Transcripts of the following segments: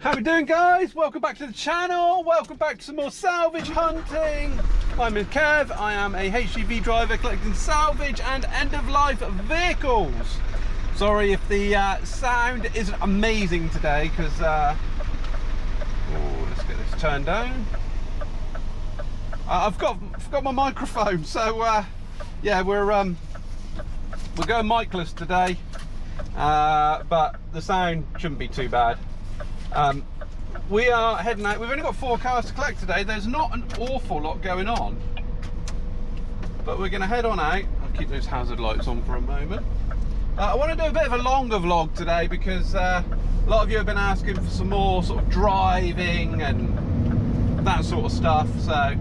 How we doing, guys? Welcome back to the channel. Welcome back to some more salvage hunting. I'm with Kev. I am a HGV driver collecting salvage and end-of-life vehicles. Sorry if the sound isn't amazing today because let's get this turned down. I've forgot my microphone, so yeah, we're going micless today, but the sound shouldn't be too bad. We are heading out. We've only got 4 cars to collect today. There's not an awful lot going on, but we're going to head on out. I'll keep those hazard lights on for a moment. I want to do a bit of a longer vlog today because a lot of you have been asking for some more sort of driving and that sort of stuff, so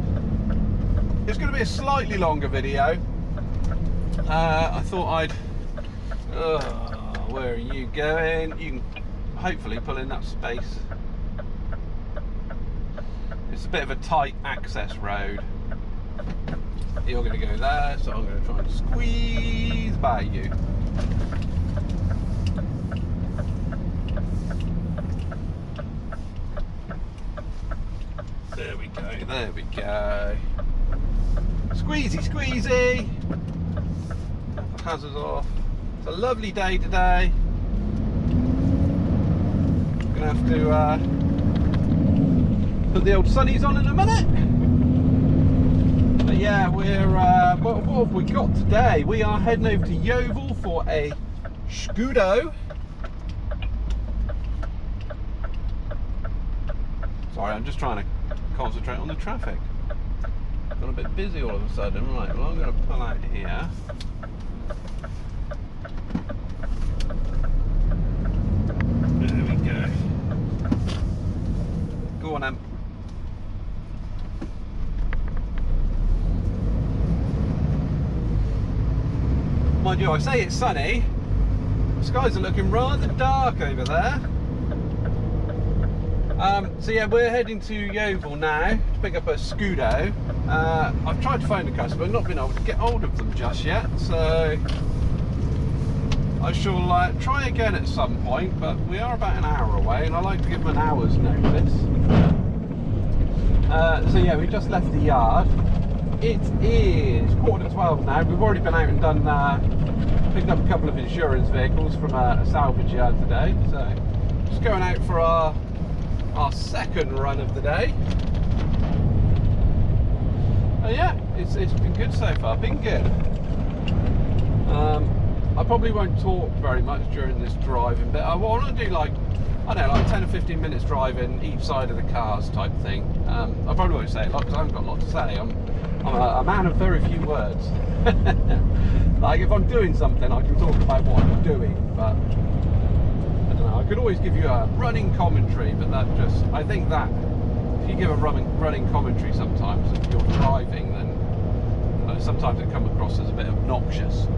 it's going to be a slightly longer video. I thought I'd where are you going? You can hopefully pull in that space. It's a bit of a tight access road. You're going to go there, so I'm going to try and squeeze by you. There we go, there we go. Squeezy, squeezy. The hazards off. It's a lovely day today. Gonna have to put the old sunnies on in a minute. But yeah, we're what have we got today? We are heading over to Yeovil for a scudo. Sorry, I'm just trying to concentrate on the traffic. Got a bit busy all of a sudden. Right, well, I'm going to pull out here. There we go. Go on, Em. Mind you, I say it's sunny. The skies are looking rather dark over there. So yeah, we're heading to Yeovil now to pick up a scudo. I've tried to find a customer, not been able to get hold of them just yet, so I shall try again at some point, but we are about an hour away and I like to give them an hour's notice. So yeah, we just left the yard. It is 11:45 now. We've already been out and done picked up a couple of insurance vehicles from a salvage yard today, so just going out for our second run of the day. Yeah, it's been good so far, been good. I probably won't talk very much during this driving bit. I want to do like, I don't know, like 10 or 15 minutes driving each side of the cars type thing. I probably won't say a lot because I haven't got a lot to say. I'm a man of very few words. Like if I'm doing something I can talk about what I'm doing, but I don't know, I could always give you a running commentary, but that just, I think that if you give a running commentary sometimes if you're driving, then sometimes it comes across as a bit obnoxious.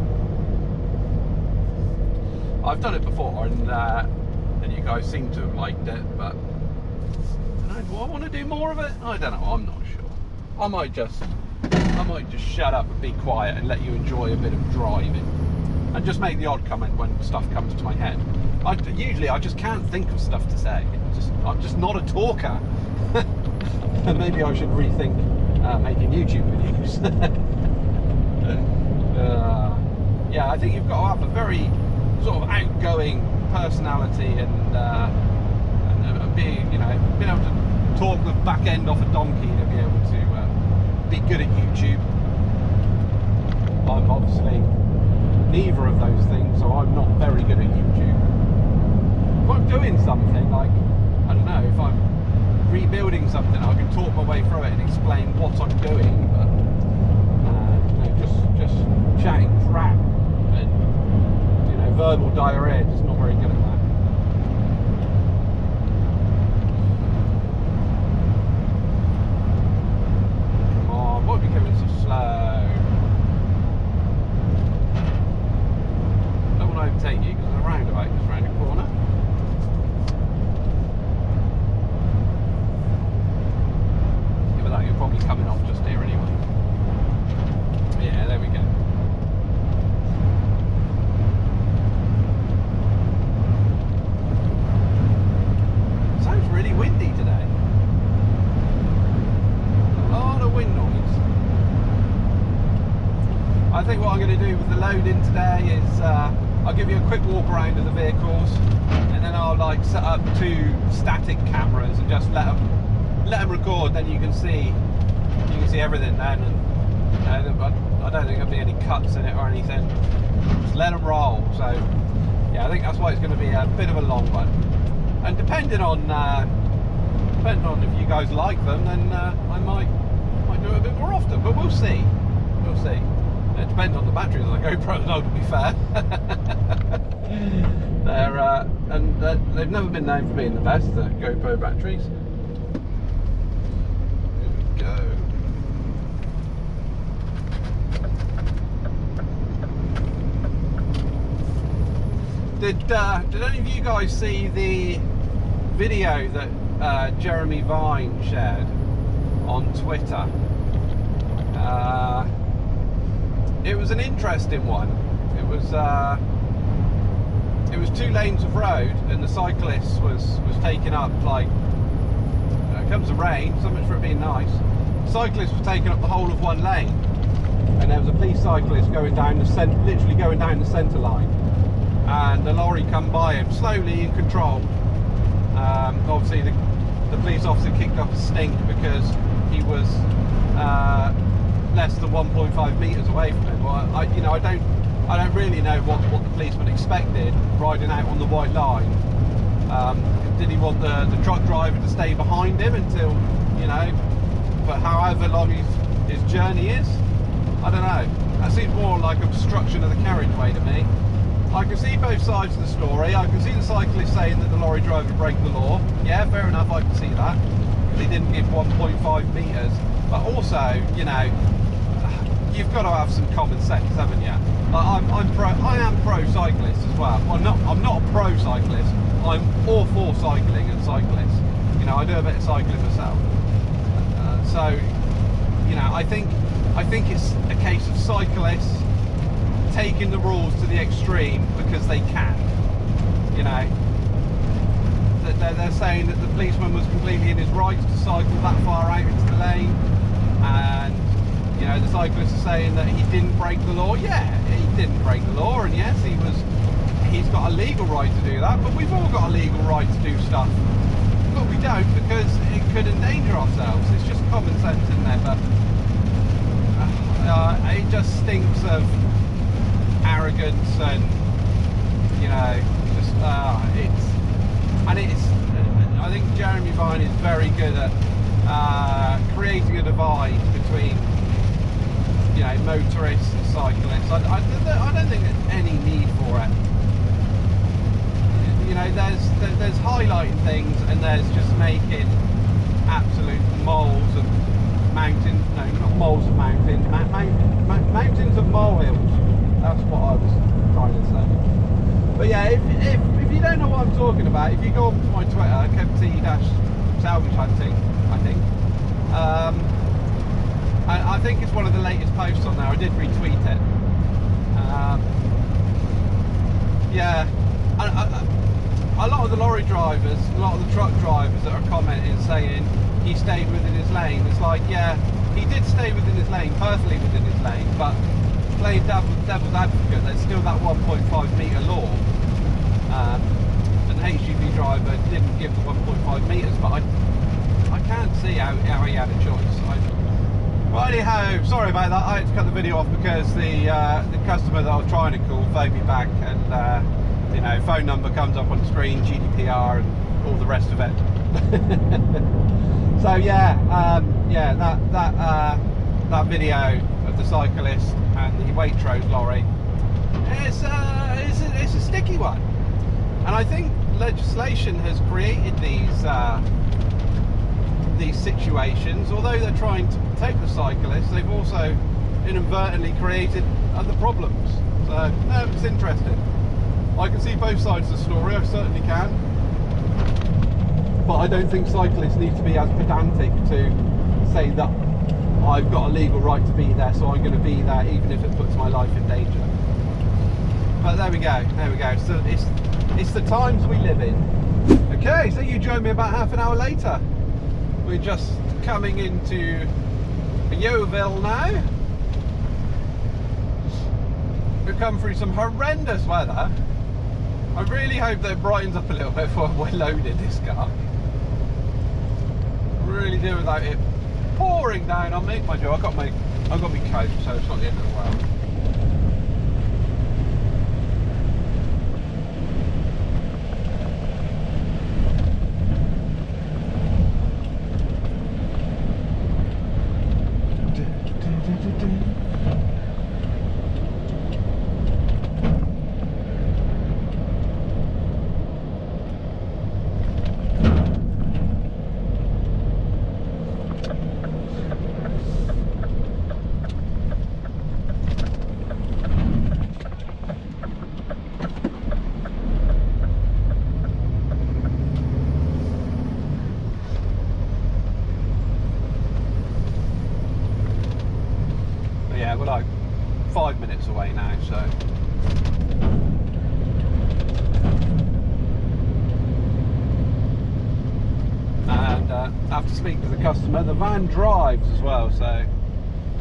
I've done it before and you guys seem to have liked it, but I don't know, do I want to do more of it? I don't know, I'm not sure. I might just shut up and be quiet and let you enjoy a bit of driving and just make the odd comment when stuff comes to my head. Usually I just can't think of stuff to say. I'm just not a talker. And maybe I should rethink making YouTube videos. Yeah, I think you've got to have a very sort of outgoing personality and being, you know, being able to talk the back end off a donkey to be able to be good at YouTube. I'm obviously neither of those things, so I'm not very good at YouTube. If I'm doing something, like, I don't know, if I'm rebuilding something, I can talk my way through it and explain what I'm doing, but you know, just chatting crap and, you know, verbal diarrhea, just not very good at that. Come on, why are we going so slow? I don't want to overtake you because there's a roundabout just round the corner. You're probably coming off just here anyway. Yeah, there we go. do with the loading today is I'll give you a quick walk around of the vehicles, and then I'll like set up 2 static cameras and just let them record. Then you can see everything then, and I don't think there'll be any cuts in it or anything. Just let them roll. So yeah, I think that's why it's going to be a bit of a long one. And depending on if you guys like them, then I might do it a bit more often. But we'll see. We'll see. It depends on the batteries on the GoPro, though, to be fair. They've never been known for being the best, the GoPro batteries. Here we go. Did any of you guys see the video that Jeremy Vine shared on Twitter? It was an interesting one. It was 2 lanes of road, and the cyclist was taking up, like, comes the rain, so much for it being nice. The cyclist was taking up the whole of 1 lane, and there was a police cyclist going down literally going down the centre line, and the lorry come by him slowly in control. Obviously the police officer kicked up a stink because he was less than 1.5 metres away from him. Well, I don't really know what the policeman expected riding out on the white line. Did he want the truck driver to stay behind him until, for however long his journey is? I don't know. That seems more like obstruction of the carriageway to me. I can see both sides of the story. I can see the cyclist saying that the lorry driver broke the law. Yeah, fair enough, I can see that. He didn't give 1.5 metres. But also, you've got to have some common sense, haven't you? Like, I am pro cyclist as well. I'm not a pro cyclist. I'm all for cycling and cyclists. I do a bit of cycling myself. I think it's a case of cyclists taking the rules to the extreme because they can. They're saying that the policeman was completely in his rights to cycle that far out into the lane, and the cyclists are saying that he didn't break the law. Yeah, he didn't break the law, and yes, he's got a legal right to do that, but we've all got a legal right to do stuff, but we don't because it could endanger ourselves. It's just common sense in there, but it just stinks of arrogance, and I think Jeremy Vine is very good at creating a divide between motorists and cyclists. I don't think there's any need for it. There's highlighting things, and there's just making absolute moles of mountains. No, not moles of mountains. Mountains of molehills. That's what I was trying to say. But yeah, if you don't know what I'm talking about, if you go up to my Twitter, KevTee-Salvage Hunting, I think. I think it's one of the latest posts on there. I did retweet it. Yeah, a lot of the lorry drivers, a lot of the truck drivers that are commenting saying he stayed within his lane. It's like, yeah, he did stay within his lane, perfectly within his lane, but playing devil's advocate, there's still that 1.5 metre law. And the HGV driver didn't give the 1.5 metres, but I can't see how he had a choice. Righty-ho, sorry about that. I had to cut the video off because the customer that I was trying to call phoned me back, and phone number comes up on the screen, GDPR and all the rest of it. So yeah, that video of the cyclist and the Waitrose lorry, it's a sticky one, and I think legislation has created these situations. Although they're trying to protect the cyclists, they've also inadvertently created other problems. So no, it's interesting. I can see both sides of the story, I certainly can, but I don't think cyclists need to be as pedantic to say that I've got a legal right to be there, so I'm going to be there even if it puts my life in danger. But there we go, so it's the times we live in. Okay, so you joined me about half an hour later. We're just coming into Yeovil now. We've come through some horrendous weather. I really hope that it brightens up a little bit before we're loaded this car. Really do without it pouring down on me. Mind you, I've got my coat, so it's not the end of the world. Yeah, we're like 5 minutes away now, so. And after speaking to the customer, the van drives as well, so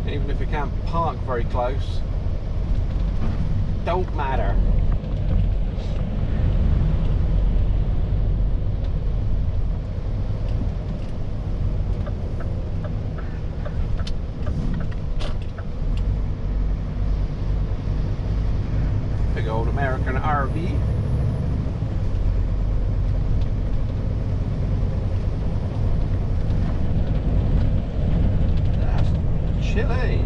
even if we can't park very close, don't matter. Big old American RV. That's chilly.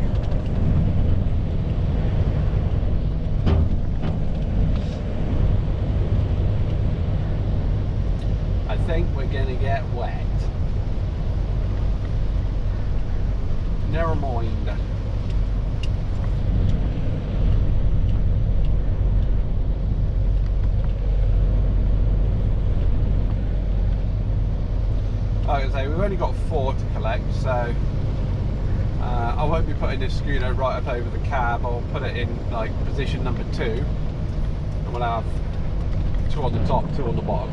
I think we're gonna get wet. Never mind. Like I say, we've only got 4 to collect, so I won't be putting this Scania right up over the cab. I'll put it in like position number 2, and we'll have 2 on the top, 2 on the bottom.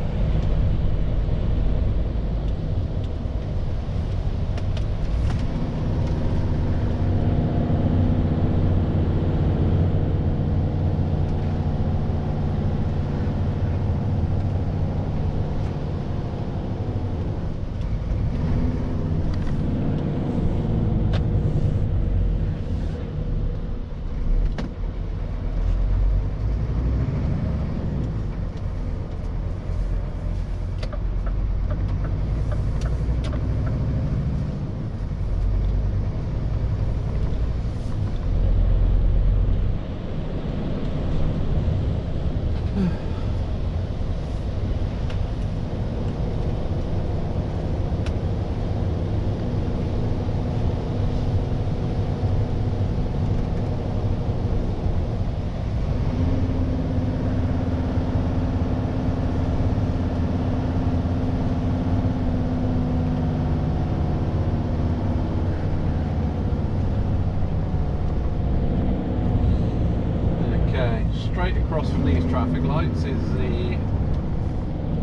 Straight across from these traffic lights is the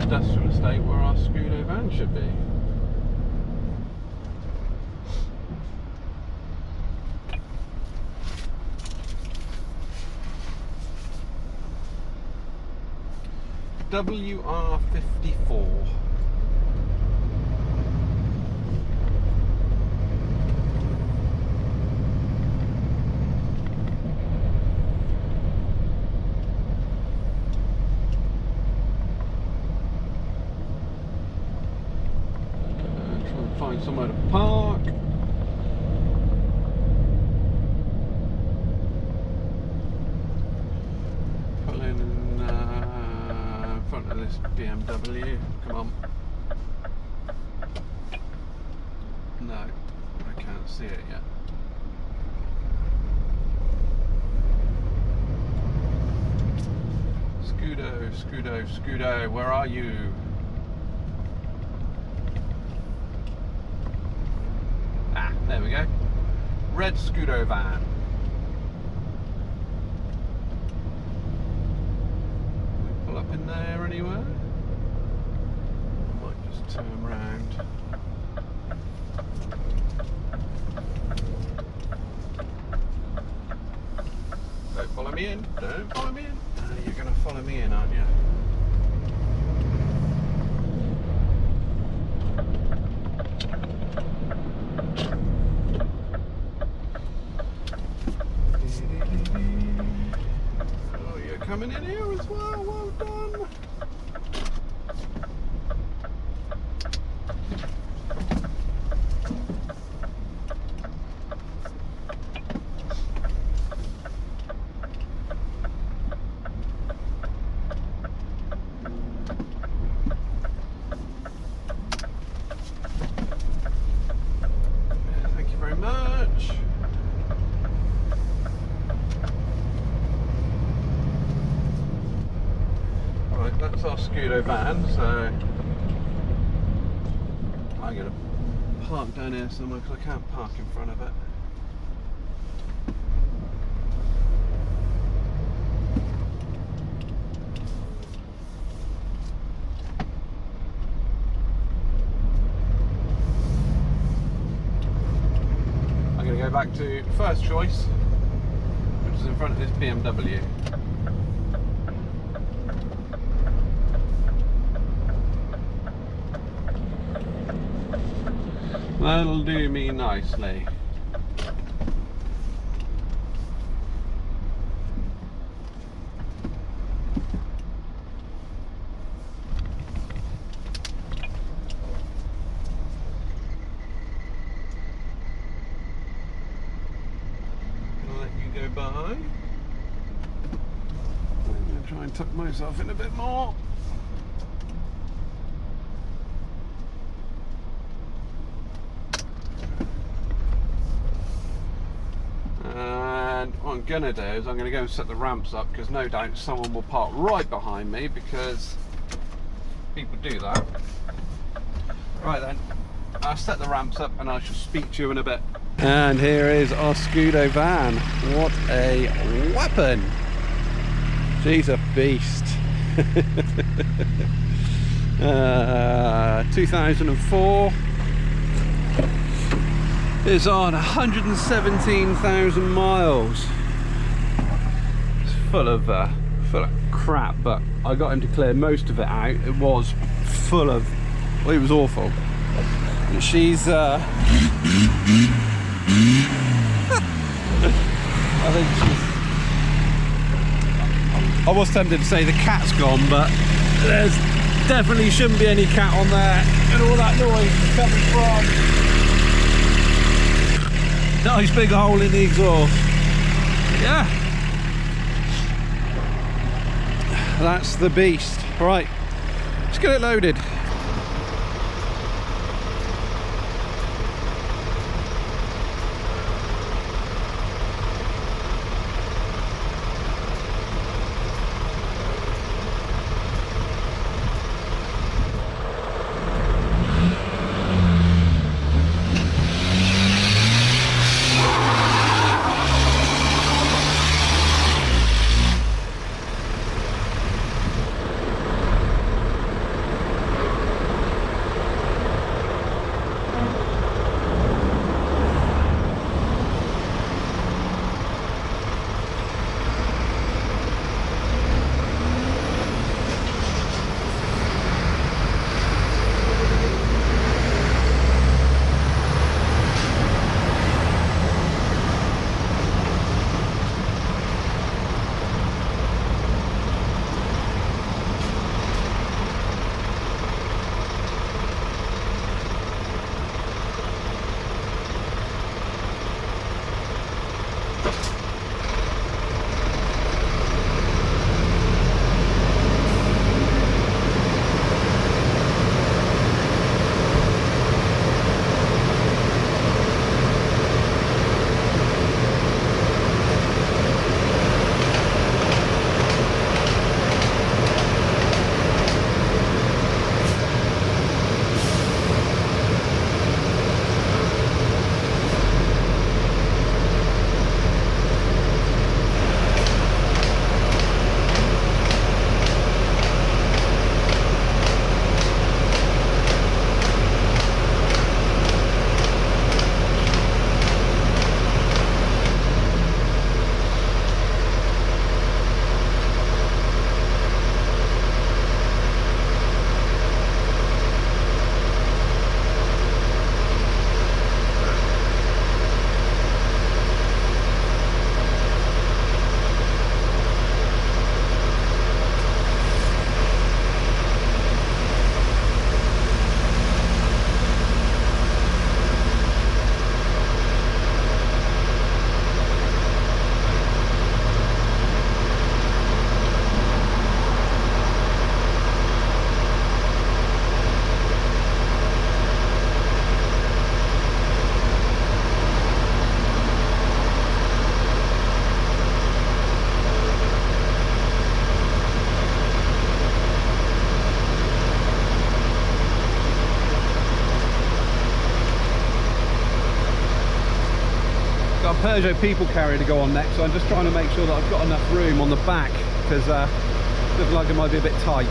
industrial estate where our Scania van should be. WR54. Find somewhere to park. Pull in front of this BMW. Come on. No, I can't see it yet. Scudo, where are you? There we go. Red Scudo van. Can we pull up in there anywhere? Might just turn round. Don't follow me. me in. Don't follow me in. You're going to follow me in, aren't you? Oh, you're coming in here as well. Well done. That's our Scudo van, so I'm going to park down here somewhere because I can't park in front of it. I'm going to go back to first choice, which is in front of this BMW. That'll do me nicely. I'll let you go by. I'm going to try and tuck myself in a bit more. What I'm going to do is I'm going to go and set the ramps up, because no doubt someone will park right behind me, because people do that. Right then, I'll set the ramps up and I shall speak to you in a bit. And here is our Scudo van. What a weapon! She's a beast. 2004. It's on 117,000 miles. It's full of crap, but I got him to clear most of it out. It was full of, well, it was awful. And she's I think she's, I was tempted to say the cat's gone, but there's definitely shouldn't be any cat on there, and all that noise is coming from. Nice big hole in the exhaust. Yeah, that's the beast. Right, let's get it loaded. Peugeot people carrier to go on next, so I'm just trying to make sure that I've got enough room on the back, because looks like it might be a bit tight.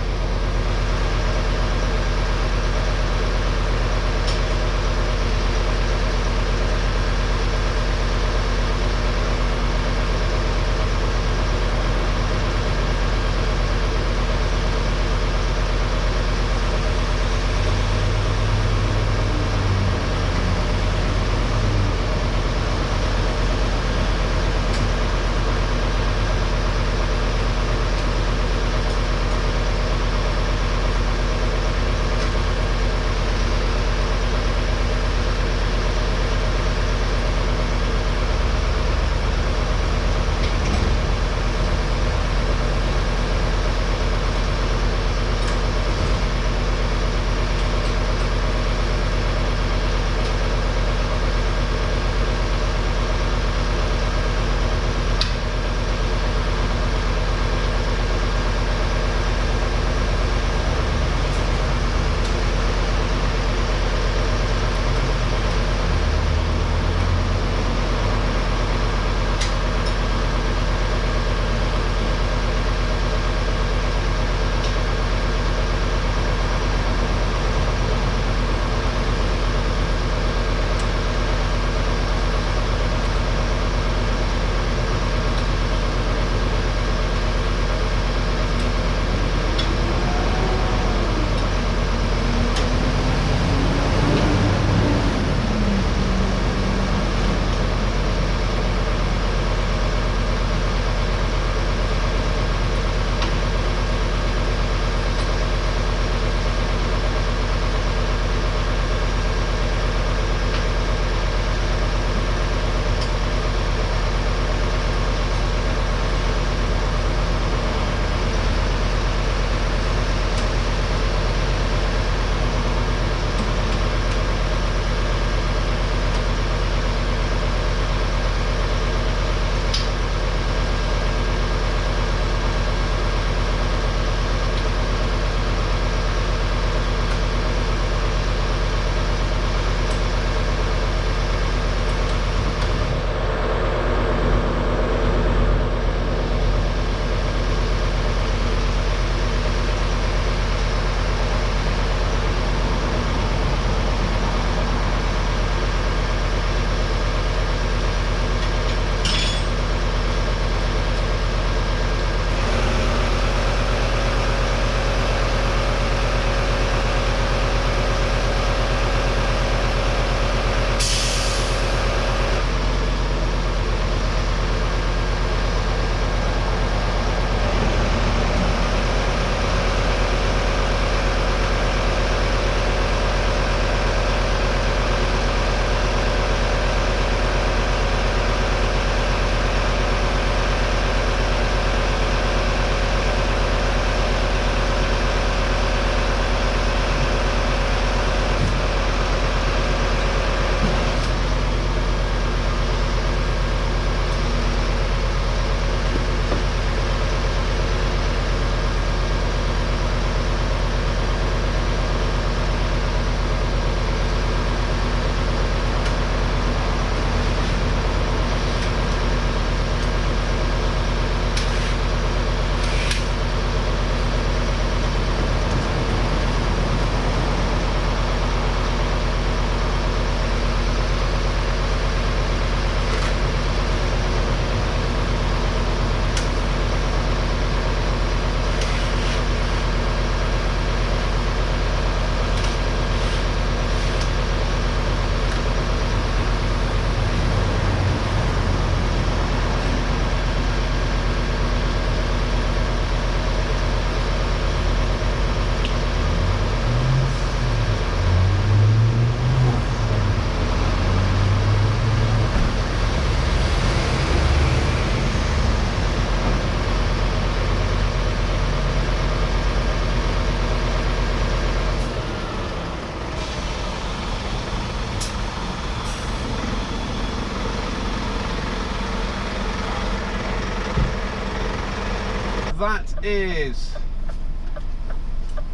that is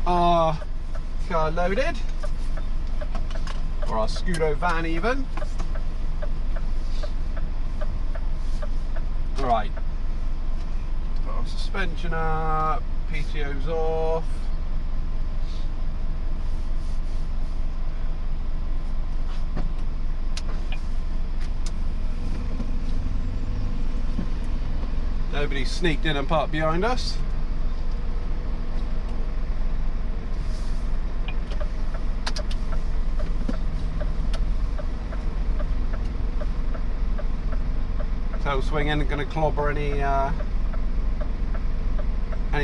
our car loaded, or our Scudo van even. Right. Put our suspension up, PTO's off. Nobody sneaked in and parked behind us. Tail swing isn't going to clobber any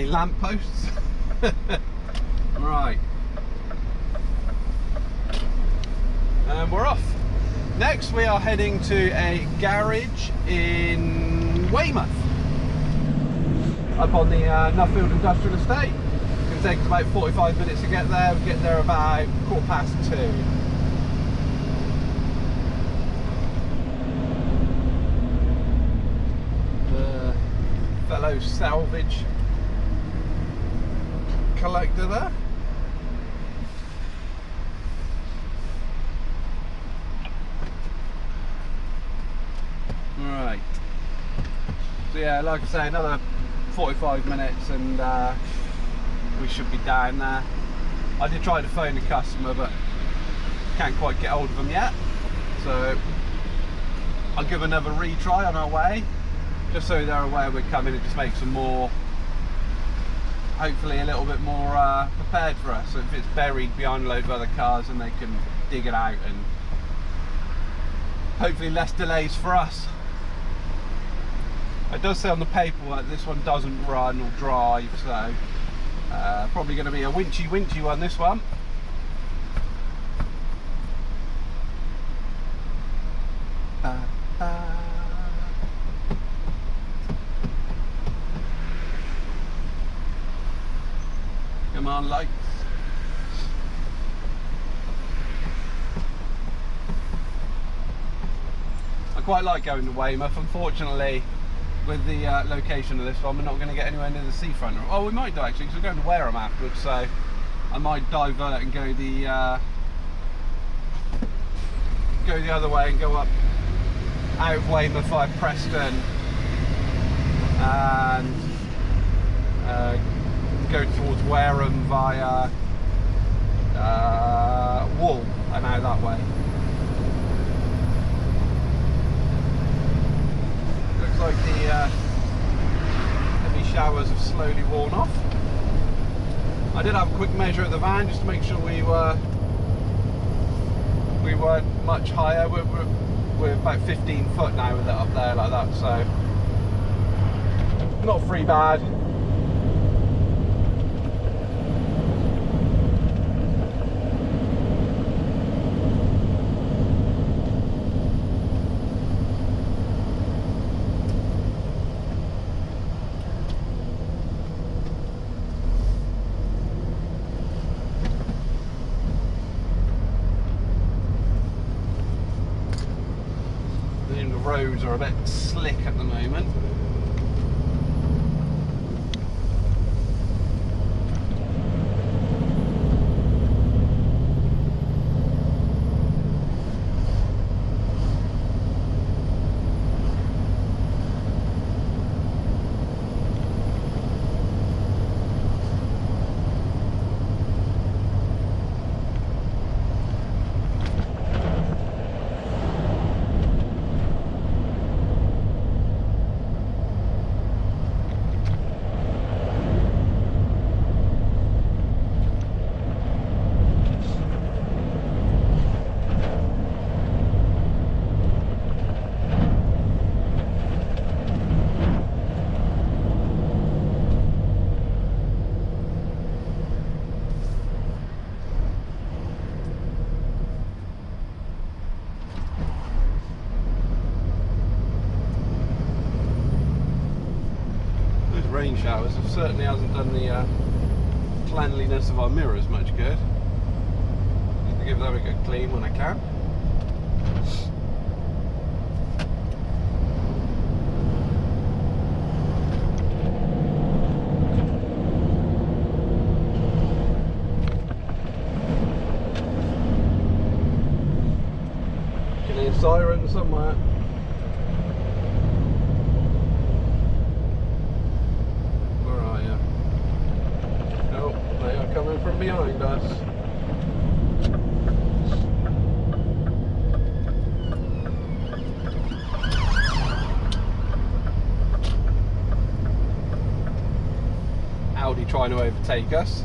lamp posts. Right. And we're off. Next we are heading to a garage in Weymouth, up on the Nuffield Industrial Estate. It's going to take us about 45 minutes to get there. We'll get there about 2:15. The fellow Salvage collector there. Right. So yeah, like I say, another 45 minutes and we should be down there. I did try to phone the customer, but can't quite get hold of them yet. So I'll give another retry on our way, just so they're aware we're coming, and just make some more, hopefully a little bit more prepared for us. So if it's buried behind a load of other cars, and they can dig it out, and hopefully less delays for us. It does say on the paperwork this one doesn't run or drive, so probably going to be a winchy one, this one. Come on, lights. I quite like going to Weymouth. Unfortunately, with the location of this one, we're not going to get anywhere near the seafront. Oh, we might do actually, because we're going to Wareham afterwards, so I might divert and go the other way and go up out of Weymouth via Preston and go towards Wareham via Wool and out that way. Looks like the heavy showers have slowly worn off. I did have a quick measure of the van just to make sure we weren't much higher. We're about 15 foot now with it up there like that, so not free bad. Roads are a bit slick at the moment. Rain showers certainly hasn't done the cleanliness of our mirrors much good. Need to give them a good clean when I can. Can hear sirens somewhere. coming from behind us. Audi trying to overtake us.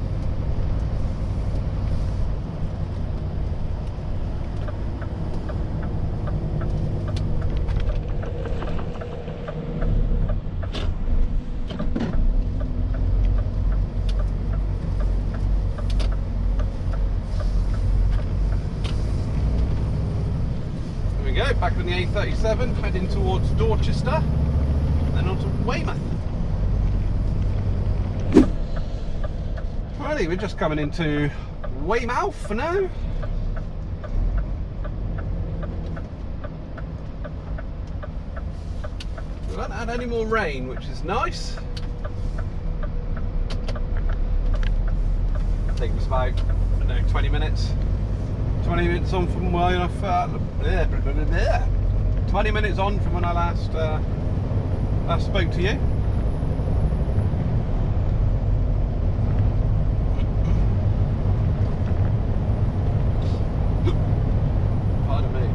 Back on the A37, heading towards Dorchester, then on to Weymouth. Alrighty, we're just coming into Weymouth for now. We haven't had any more rain, which is nice. I think it's about, I don't know, 20 minutes. 20 minutes on from when I 20 minutes on from when I last spoke to you. Pardon me.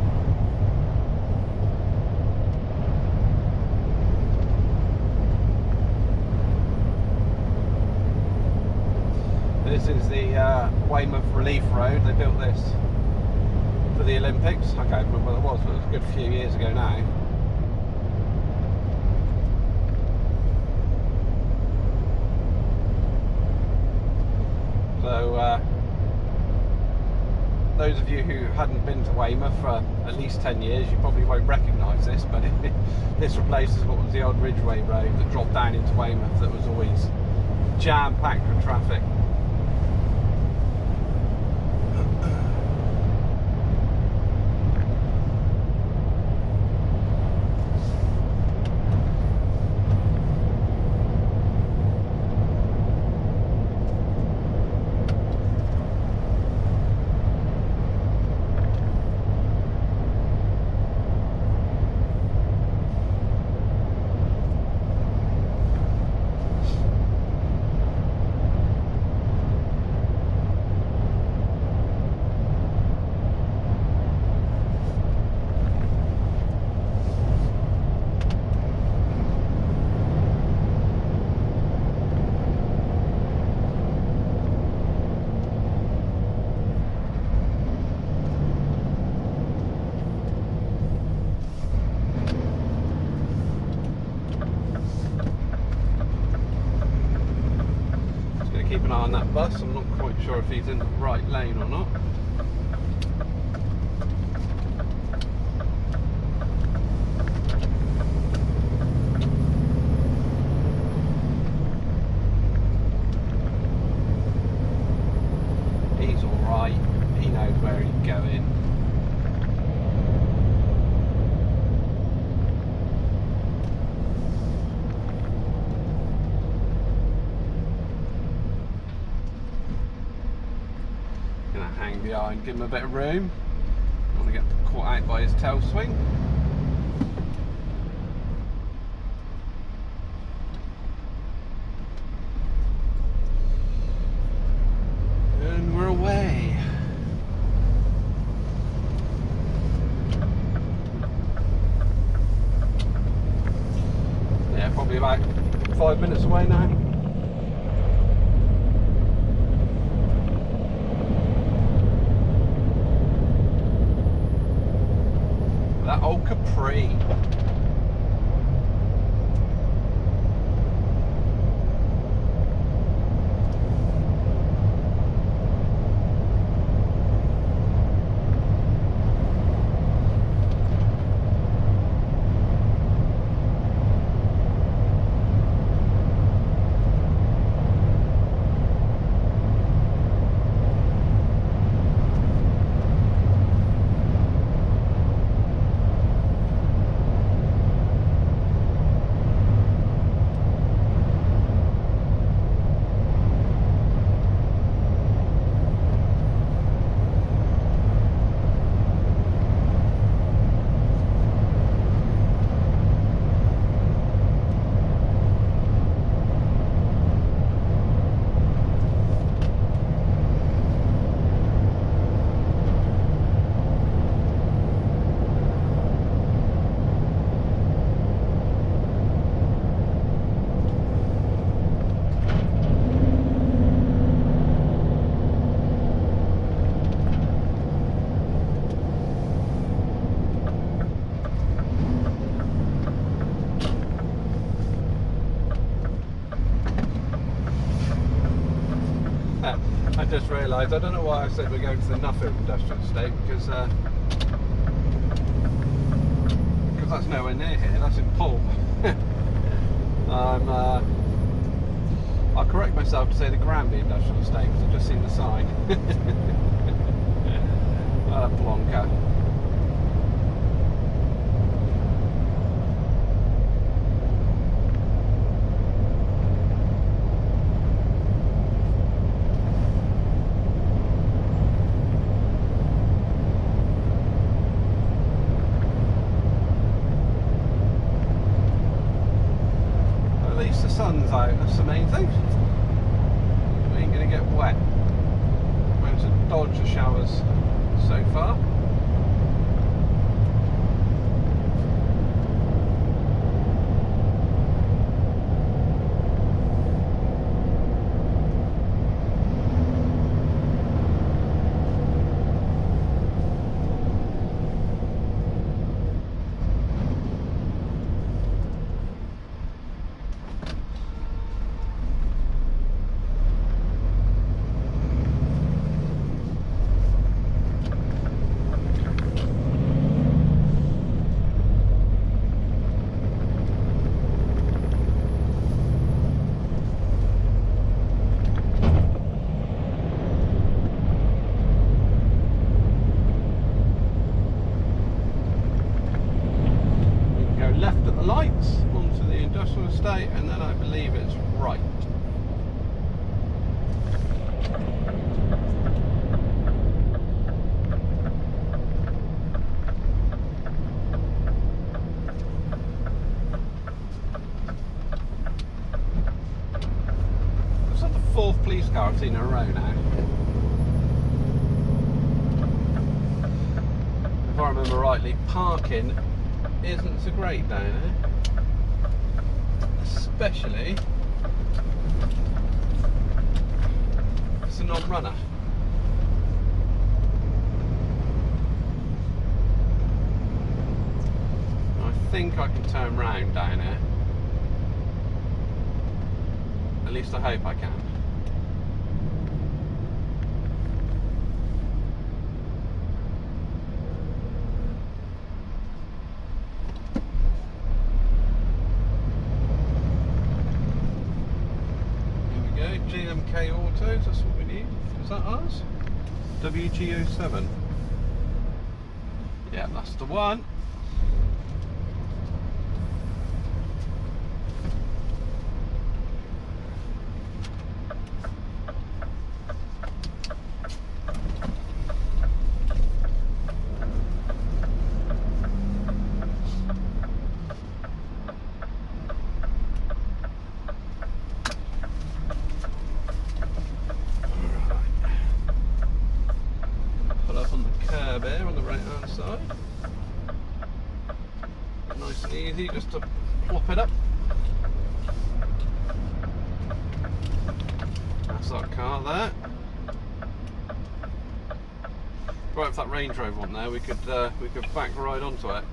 This is the Weymouth Relief Road. They built this for the Olympics. I can't remember what it was, but it was a good few years ago now. So those of you who hadn't been to Weymouth for at least 10 years, you probably won't recognise this, but this replaces what was the old Ridgeway Road that dropped down into Weymouth that was always jam-packed with traffic. Keep an eye on that bus. I'm not quite sure if he's in the right lane or not. He's alright. He knows where he's going. Hang behind, give him a bit of room. I want to get caught out by his tail swing. And we're away. Yeah, probably about 5 minutes away now. That old Capri. just realised, I don't know why I said we're going to the Nuffield Industrial Estate, because that's nowhere near here, that's in Poole. I'll correct myself to say the Granby Industrial Estate, because I've just seen the sign. Plonker. Sun's out, that's the main thing. We ain't going to get wet. Managed to dodge the showers so far. Lights onto the industrial estate, and then I believe it's right. It's not the fourth police car I've seen in a row now. If I remember rightly, parking isn't so great down here, especially if it's a non-runner. I think I can turn round down here. At least I hope I can. GMK Autos, that's what we need. Is that ours? WG07. Yeah, that's the one. There on the right hand side, nice and easy just to plop it up. That's our car there. Right, if that Range Rover on there, we could back right onto it.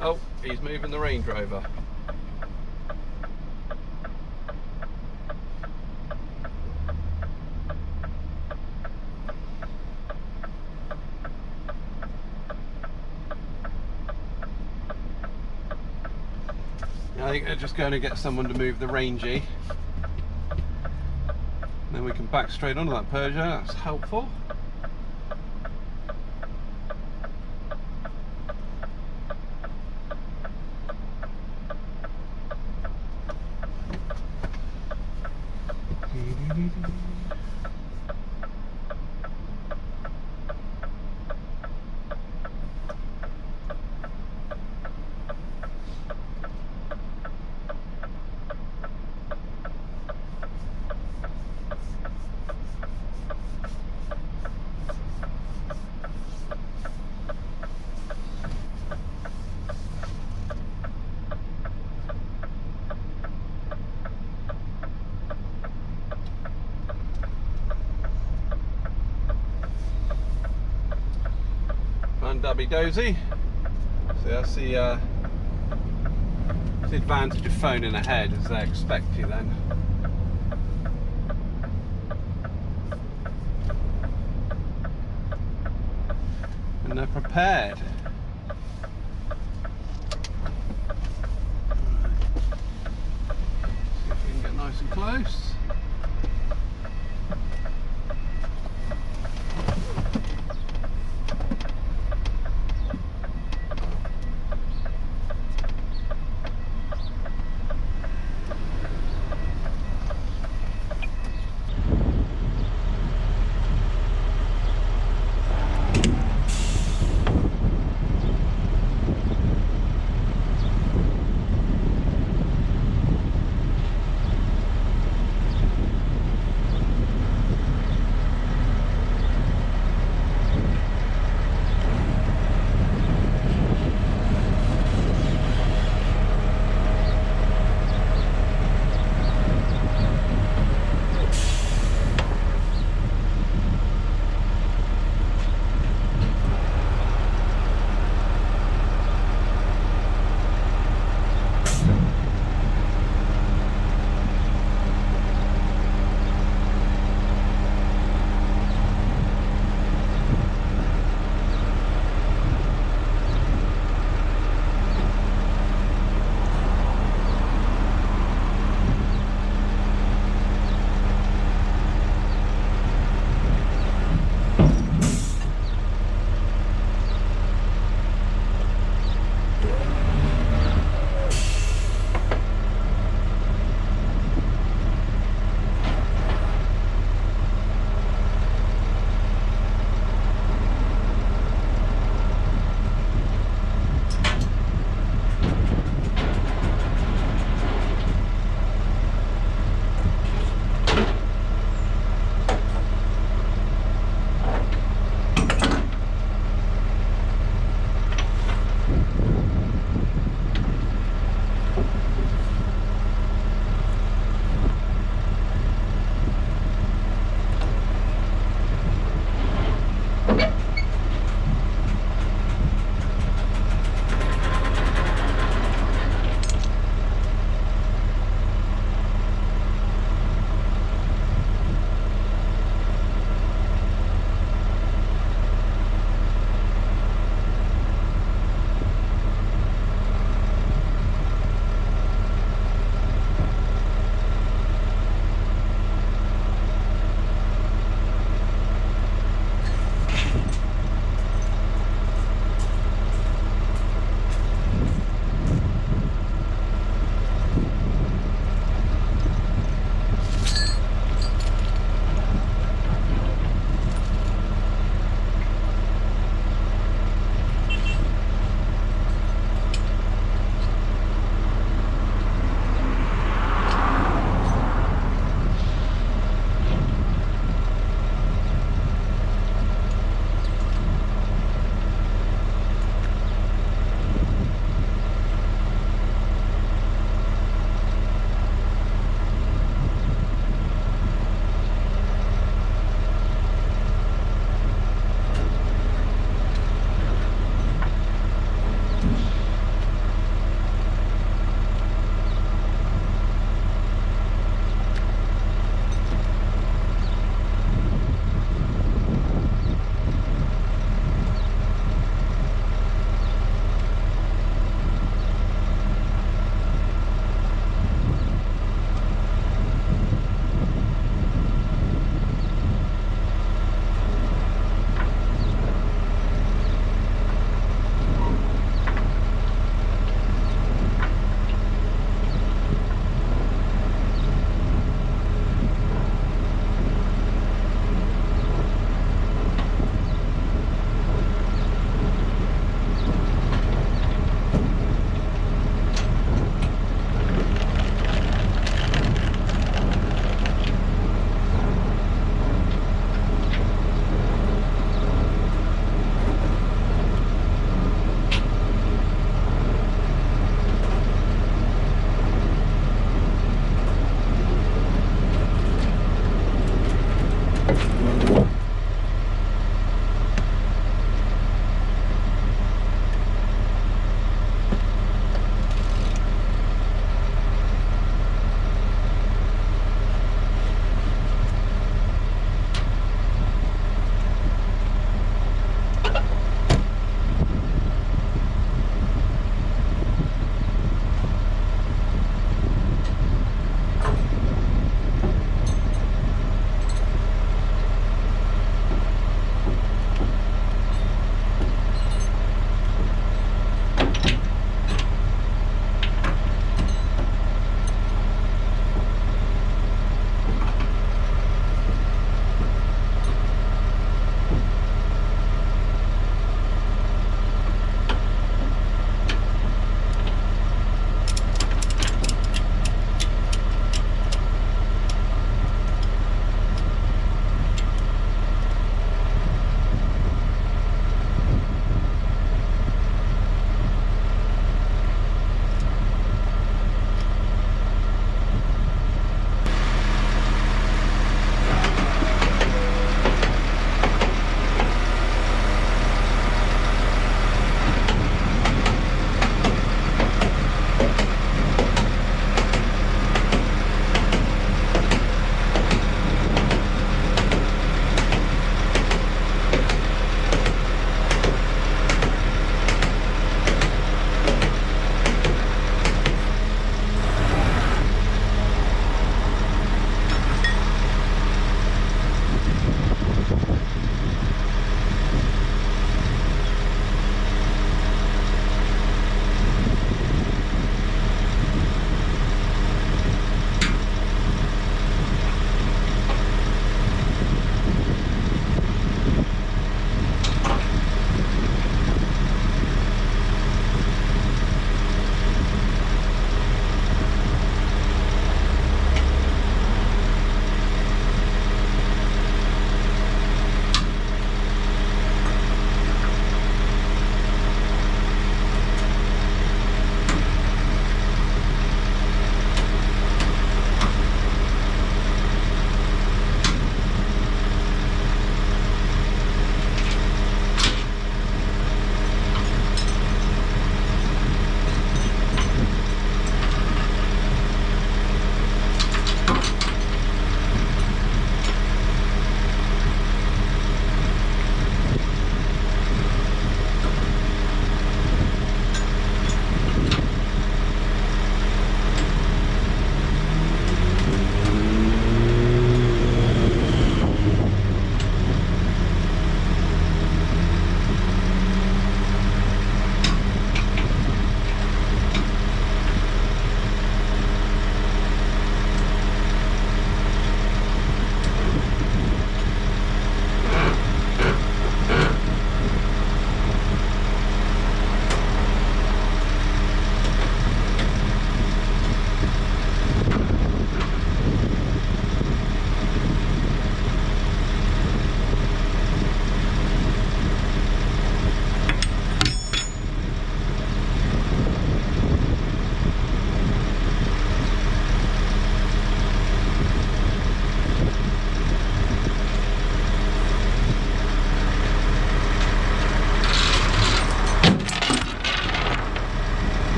Oh, he's moving the Range Rover. I think they're just going to get someone to move the Rangy. Then we can back straight onto that Peugeot, that's helpful. Dubby dozy. So that's the advantage of phoning ahead, as they expect you then. and they're prepared. See if we can get nice and close.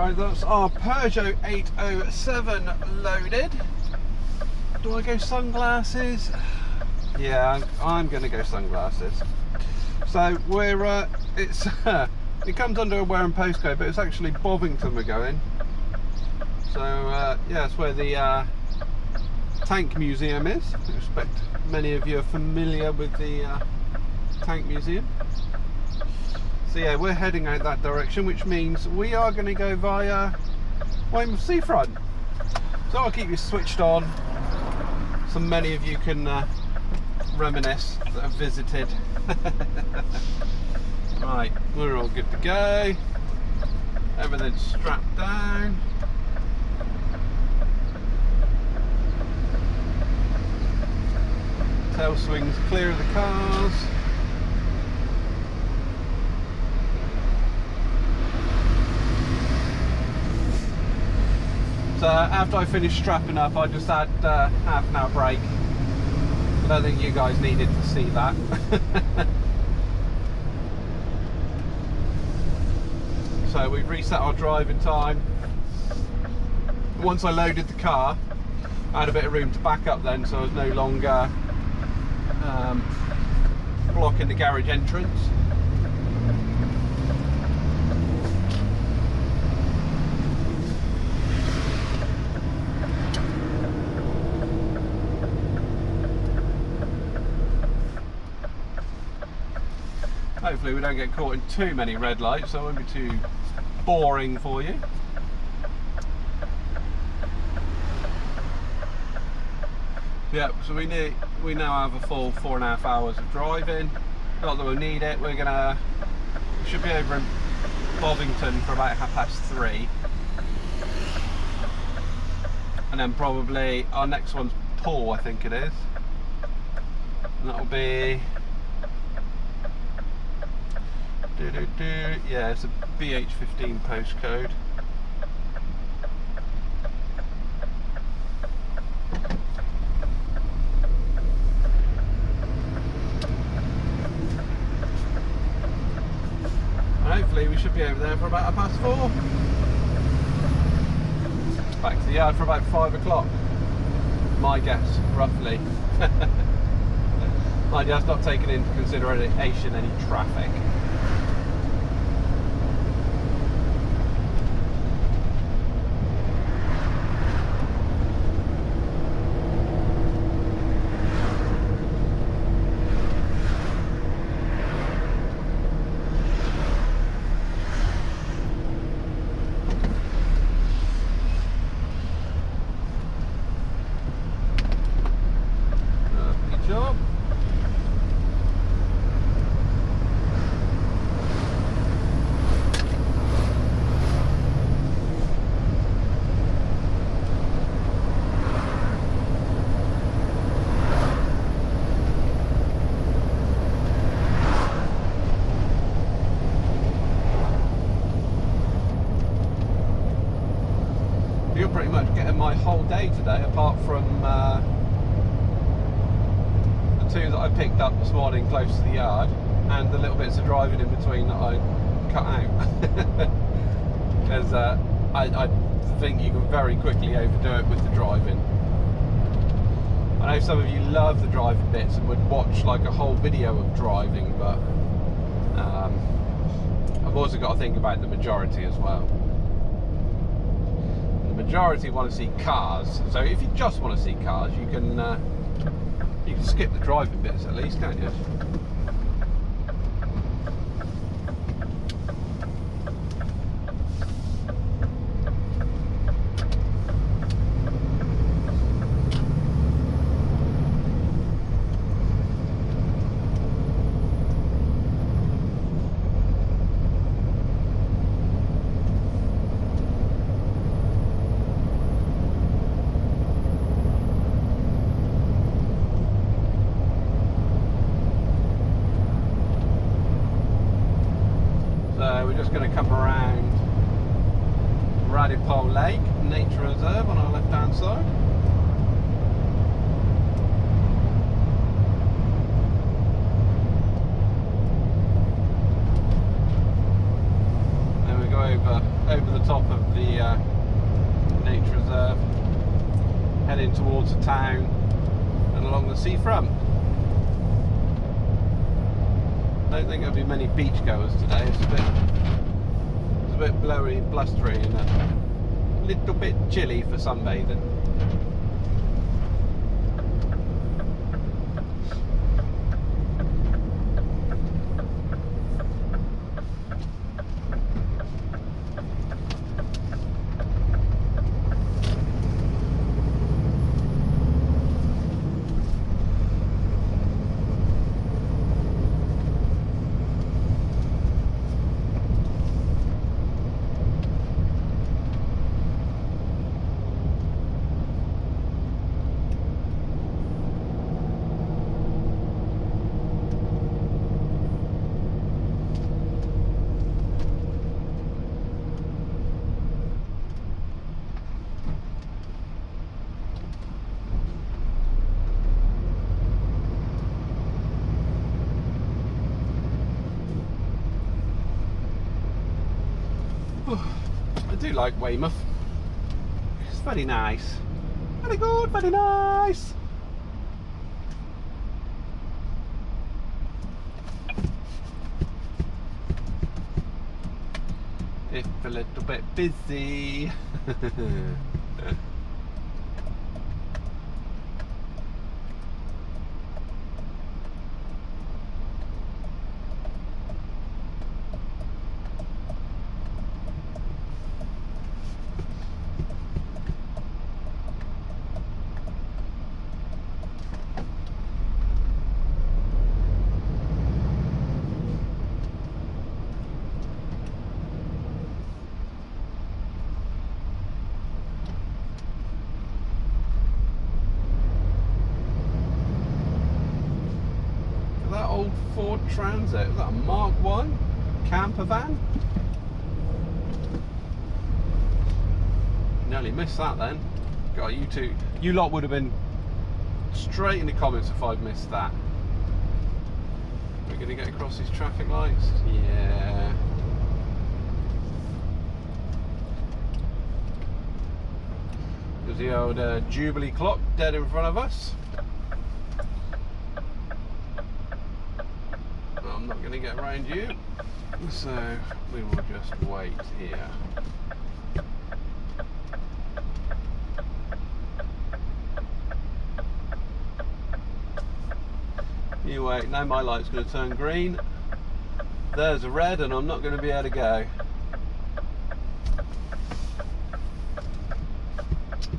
Right, that's our Peugeot 807 loaded. Do I go sunglasses? Yeah, I'm going to go sunglasses. So we're it's it comes under a Wareham postcode, but it's actually Bovington we're going. So yeah, that's where the tank museum is. I expect many of you are familiar with the tank museum. So yeah, we're heading out that direction, which means we are going to go via Weymouth seafront. So I'll keep you switched on, so many of you can reminisce that have visited. Right, we're all good to go. Everything's strapped down. Tail swings clear of the cars. So after I finished strapping up, I just had half an hour break. I don't think you guys needed to see that. So we've reset our driving time. Once I loaded the car, I had a bit of room to back up then, so I was no longer blocking the garage entrance. Hopefully we don't get caught in too many red lights, so it won't be too boring for you. Yeah, so we now have a full 4.5 hours of driving. Not that we'll need it. We should be over in Bovington for about 3:30, and then probably our next one's Paul, I think it is, and that'll be yeah, it's a BH15 postcode. Hopefully we should be over there for about 4:30. Back to the yard for about 5 o'clock. My guess, roughly. Mind you, that's not taking into consideration any traffic. You're pretty much getting my whole day today, apart from the two that I picked up this morning close to the yard, and the little bits of driving in between that I cut out. Because I think you can very quickly overdo it with the driving. I know some of you love the driving bits and would watch like a whole video of driving, but I've also got to think about the majority as well. Majority want to see cars, so if you just want to see cars, you can skip the driving bits at least, can't you? So we're just going to come around Radipole Lake Nature Reserve on our left hand side. Then we go over over the top of the nature reserve, heading towards the town and along the seafront. I don't think there'll be many beachgoers today. It's a bit blowy, blustery, and a little bit chilly for sunbathing. I do like Weymouth. It's very nice. Very good, very nice. It's a little bit busy. Old Ford Transit, was that a Mark 1 camper van? Nearly missed that then. God, you lot would have been straight in the comments if I'd missed that. We're going to get across these traffic lights? Yeah. There's the old Jubilee clock dead in front of us. I'm not going to get around you, so we will just wait here. You wait, now my light's going to turn green. There's a red and I'm not going to be able to go.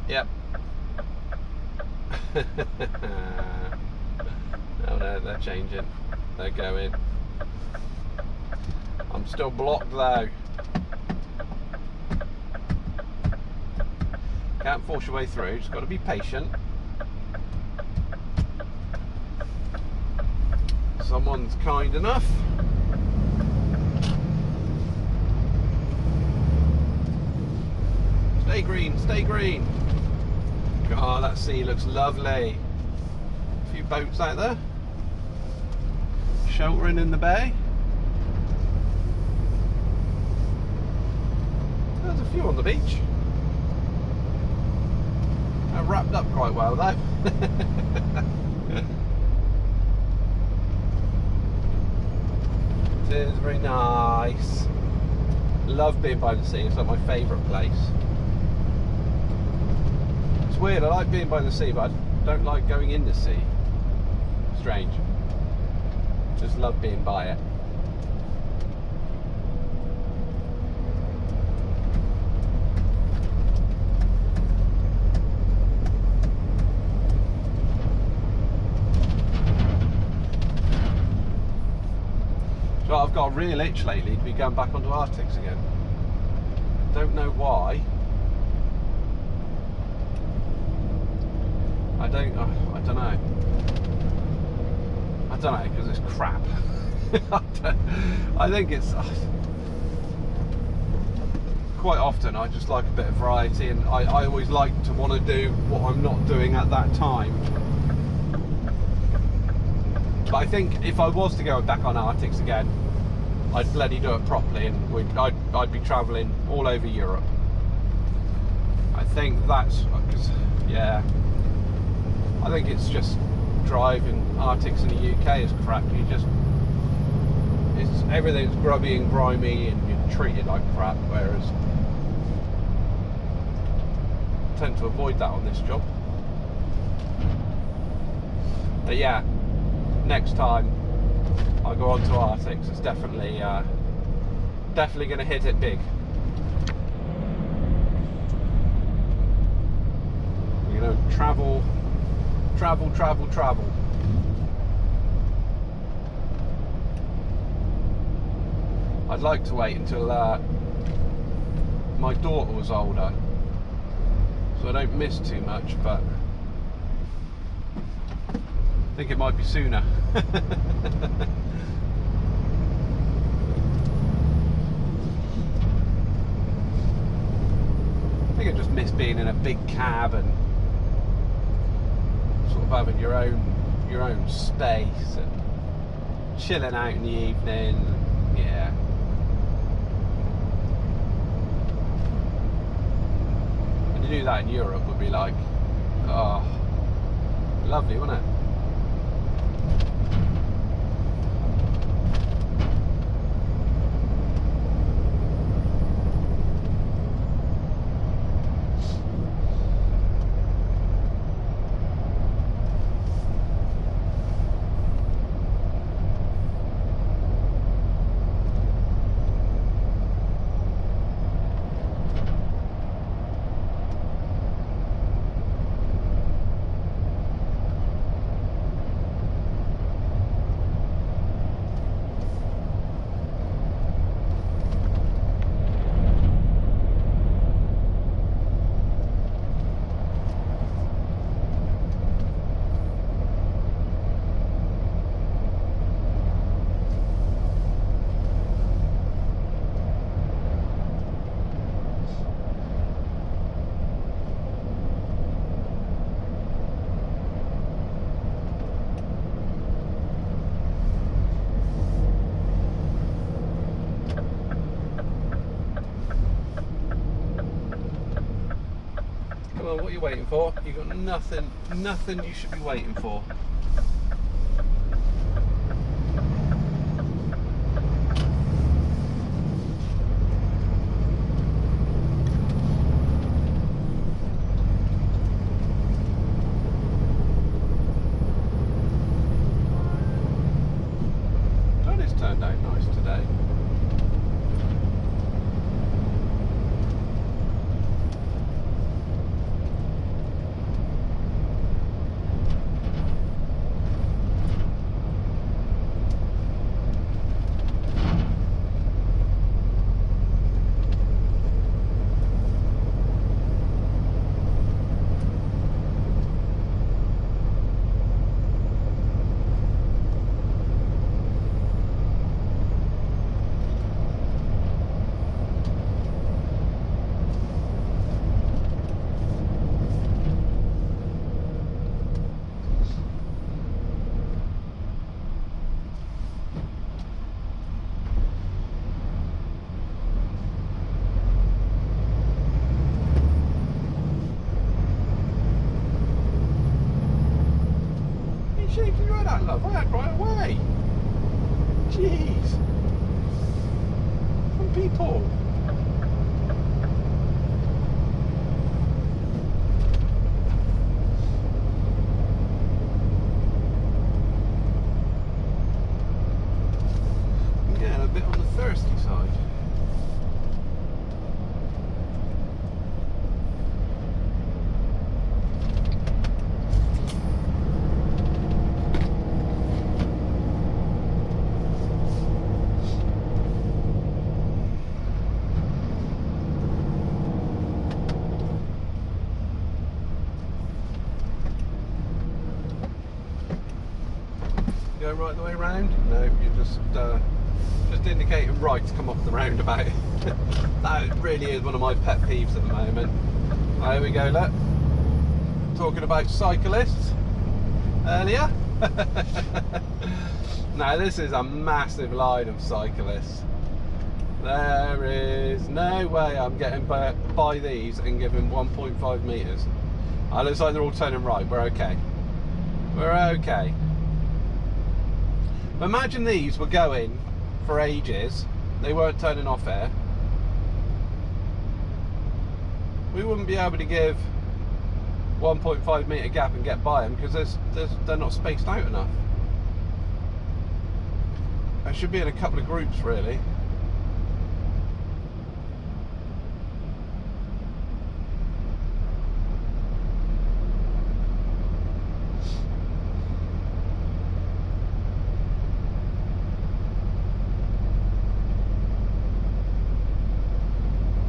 Yep. Oh no, they're changing. They're going. I'm still blocked though. Can't force your way through, just got to be patient. Someone's kind enough. Stay green, stay green. God, that sea looks lovely. A few boats out there. Sheltering in the bay. There's a few on the beach. They're wrapped up quite well though. It is very nice. Love being by the sea, it's like my favourite place. It's weird, I like being by the sea, but I don't like going in the sea. Strange. Just love being by it. So I've got a real itch lately to be going back onto Arctics again. Don't know why. I don't know. I don't know, because it's crap. I think it's quite often I just like a bit of variety, and I always like to want to do what I'm not doing at that time. But I think if I was to go back on Arctics again, I'd bloody do it properly, and I'd be travelling all over Europe. I think that's because, yeah, I think it's just driving Arctics in the UK is crap. Everything's grubby and grimy, and you're treated like crap. Whereas I tend to avoid that on this job. But yeah, next time I go on to Arctics, it's definitely going to hit it big. We're going to travel. I'd like to wait until my daughter was older, so I don't miss too much, but I think it might be sooner. I think I just miss being in a big cab and sort of having your own space and chilling out in the evening. Yeah. And to do that in Europe would be like, oh, lovely, wouldn't it? Well, what are you waiting for? You've got nothing you should be waiting for. That has turned out nice today. Shaking your head out, love. Right away. Jeez. Some people. I'm getting a bit on the thirsty side. Go right the way round? No, you're just indicating right to come off the roundabout. That really is one of my pet peeves at the moment. There we go, look. Talking about cyclists earlier. Now this is a massive line of cyclists. There is no way I'm getting by these and giving 1.5 metres. It looks like they're all turning right. We're okay. We're okay. But imagine these were going for ages. They weren't turning off here. We wouldn't be able to give 1.5 metre gap and get by them because they're not spaced out enough. I should be in a couple of groups really.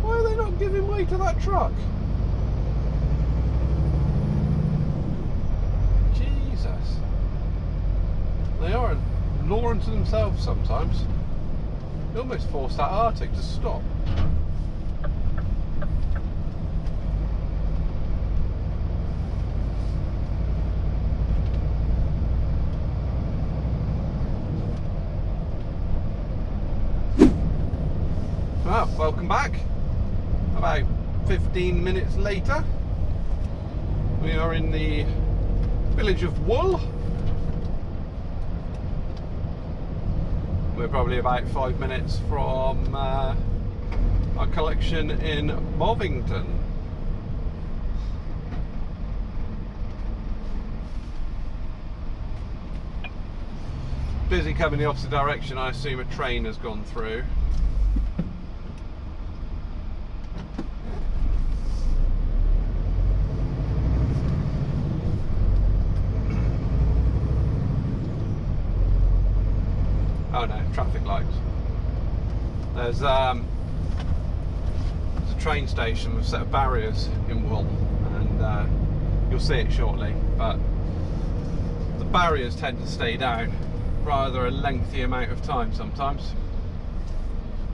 Why are they not giving way to that truck? Jesus. They are law unto themselves sometimes. They almost force that Arctic to stop. Well, welcome back. About 15 minutes later, we are in the village of Wool. We're probably about 5 minutes from our collection in Bovington. Busy coming the opposite direction. I assume a train has gone through. Oh no, traffic lights. There's a train station with a set of barriers in Wool, and you'll see it shortly, but the barriers tend to stay down rather a lengthy amount of time sometimes.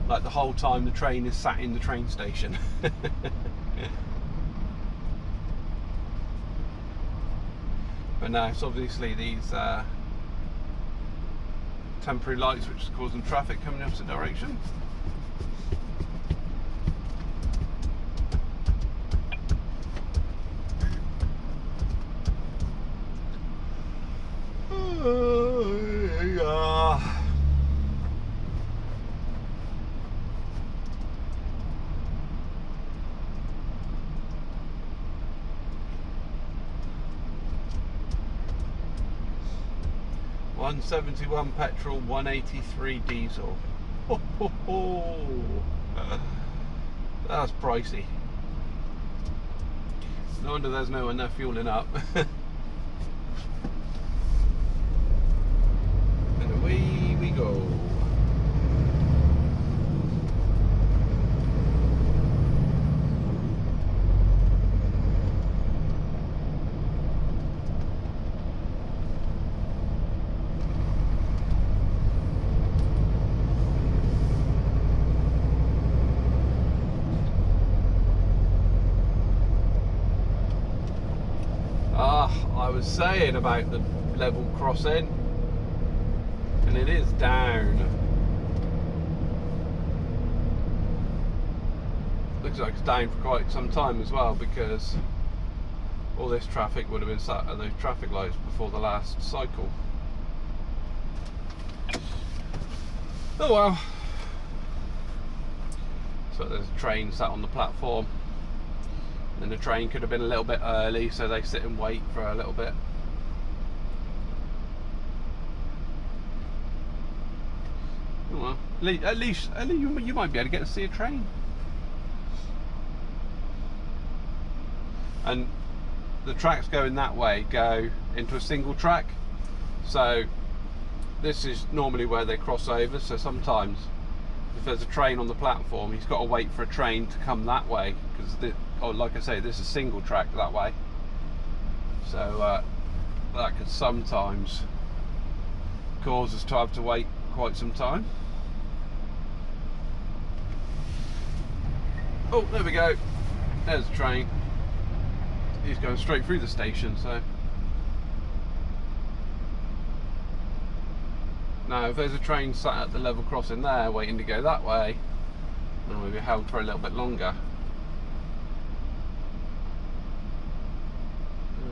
Like the whole time the train is sat in the train station. But now it's obviously these temporary lights which is causing traffic coming in the opposite direction. Yeah. 171 petrol, 183 diesel. Ho, ho, ho. That's pricey. No wonder there's no enough fueling up. And away we go. I was saying about the level crossing, and it is down. Looks like it's down for quite some time as well, because all this traffic would have been sat at those traffic lights before the last cycle. Oh well. So there's a train sat on the platform. And the train could have been a little bit early, so they sit and wait for a little bit. Oh well, at least you might be able to get to see a train. And the tracks going that way go into a single track, so this is normally where they cross over. So sometimes if there's a train on the platform, he's got to wait for a train to come that way, because like I say, this is single track that way, so that could sometimes cause us to have to wait quite some time. Oh, there we go, there's a train. He's going straight through the station, so Now, if there's a train sat at the level crossing there, waiting to go that way, then we'll be held for a little bit longer.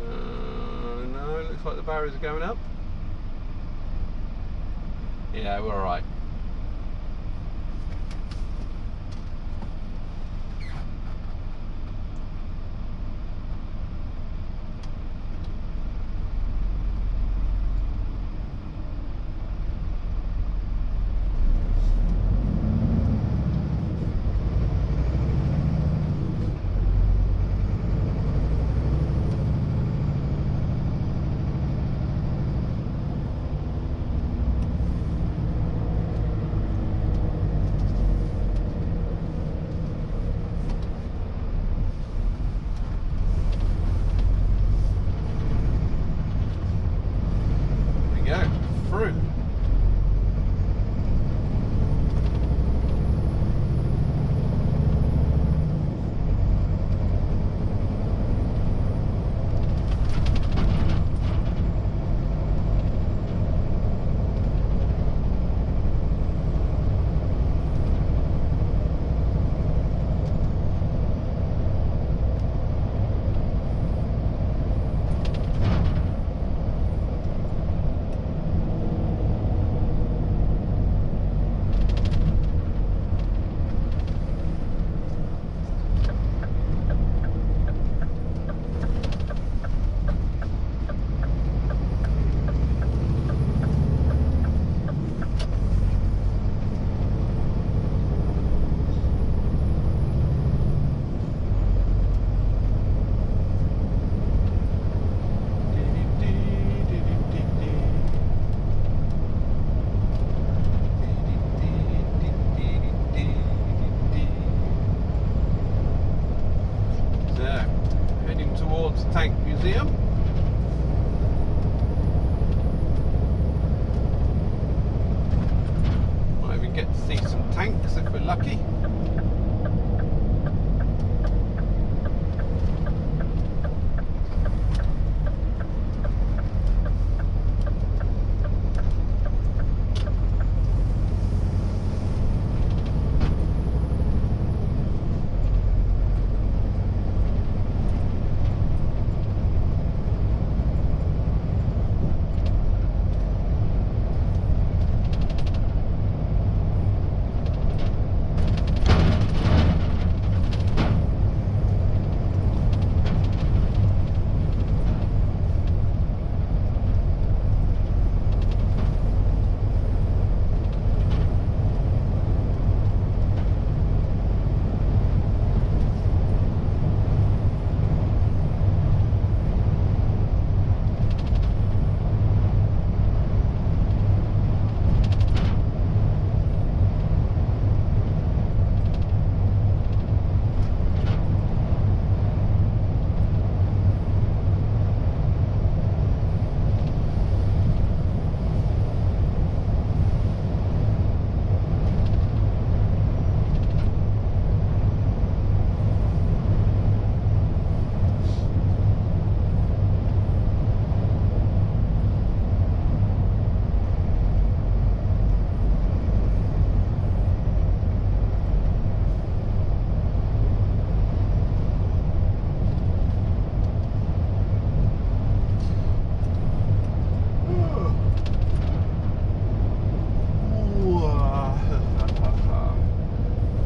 No, it looks like the barriers are going up. Yeah, we're alright. Tank Museum. Might even get to see some tanks if we're lucky.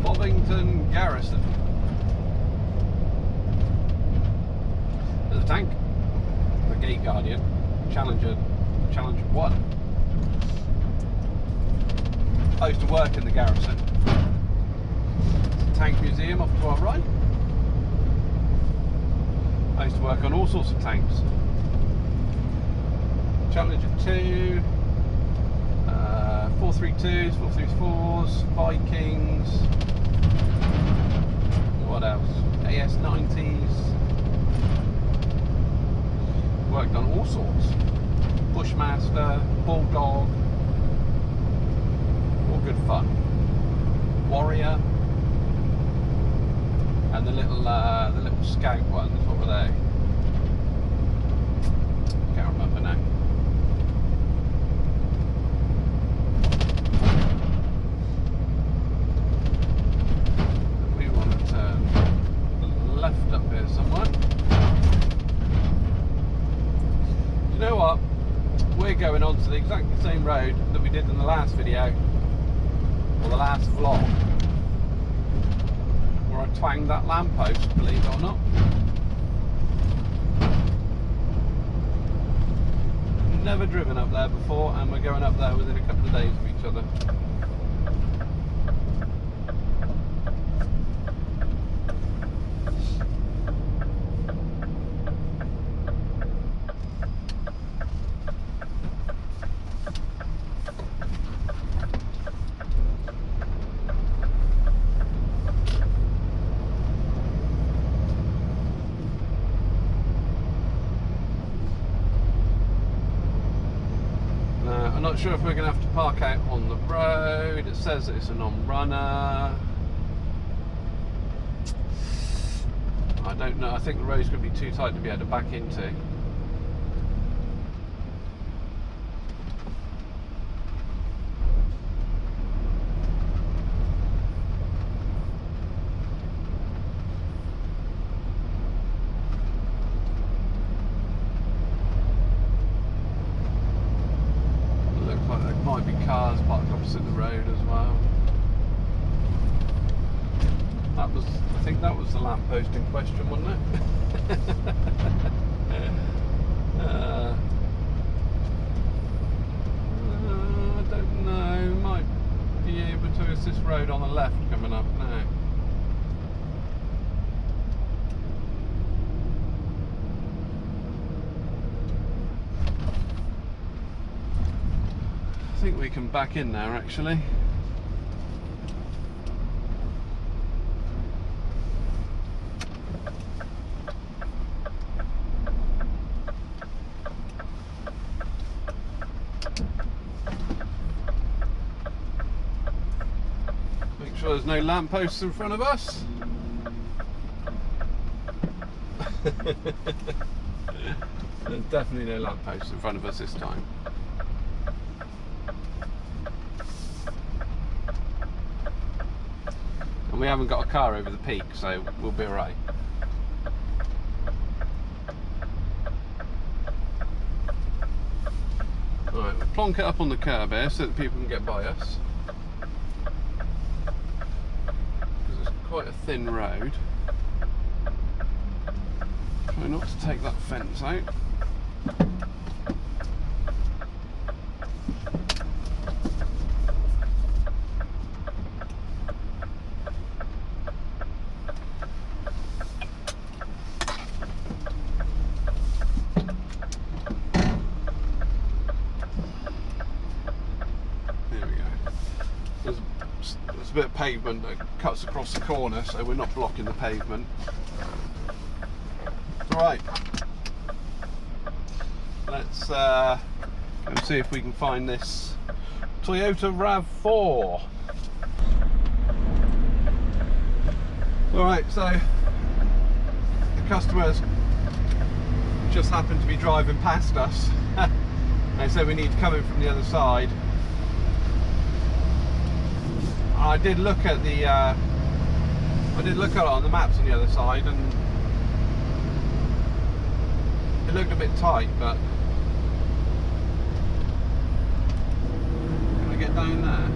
Bovington Garrison. There's a tank, the Gate Guardian, Challenger 1. I used to work in the garrison. It's a tank museum off to our right. I used to work on all sorts of tanks. Challenger 2, 432s, 434s, Vikings, what else? AS90s. Worked on all sorts. Bushmaster, Bulldog, all good fun. Warrior, and the little scout ones. What were they? Can't remember now. same road that we did in the last video, or the last vlog, where I twanged that lamppost, believe it or not. Never driven up there before, and we're going up there within a couple of days of each other. I'm not sure if we're going to have to park out on the road. It says that it's a non-runner. I don't know. I think the road's going to be too tight to be able to back into. Might be cars parked opposite the road as well. That was, I think that was the lamppost in question, wasn't it? I don't know. Might be able to assist road on the left coming up now. I think we can back in there actually. Make sure there's no lampposts in front of us. There's definitely no lampposts in front of us this time. And we haven't got a car over the peak, so we'll be alright. Alright, we'll plonk it up on the curb here so that people can get by us. Because it's quite a thin road. Try not to take that fence out. There's a bit of pavement that cuts across the corner, so we're not blocking the pavement. Right, let's go and see if we can find this Toyota RAV4. Alright, so the customers just happened to be driving past us. They said we need to come in from the other side. I did look at the it on the maps on the other side, and it looked a bit tight, but can I get down there?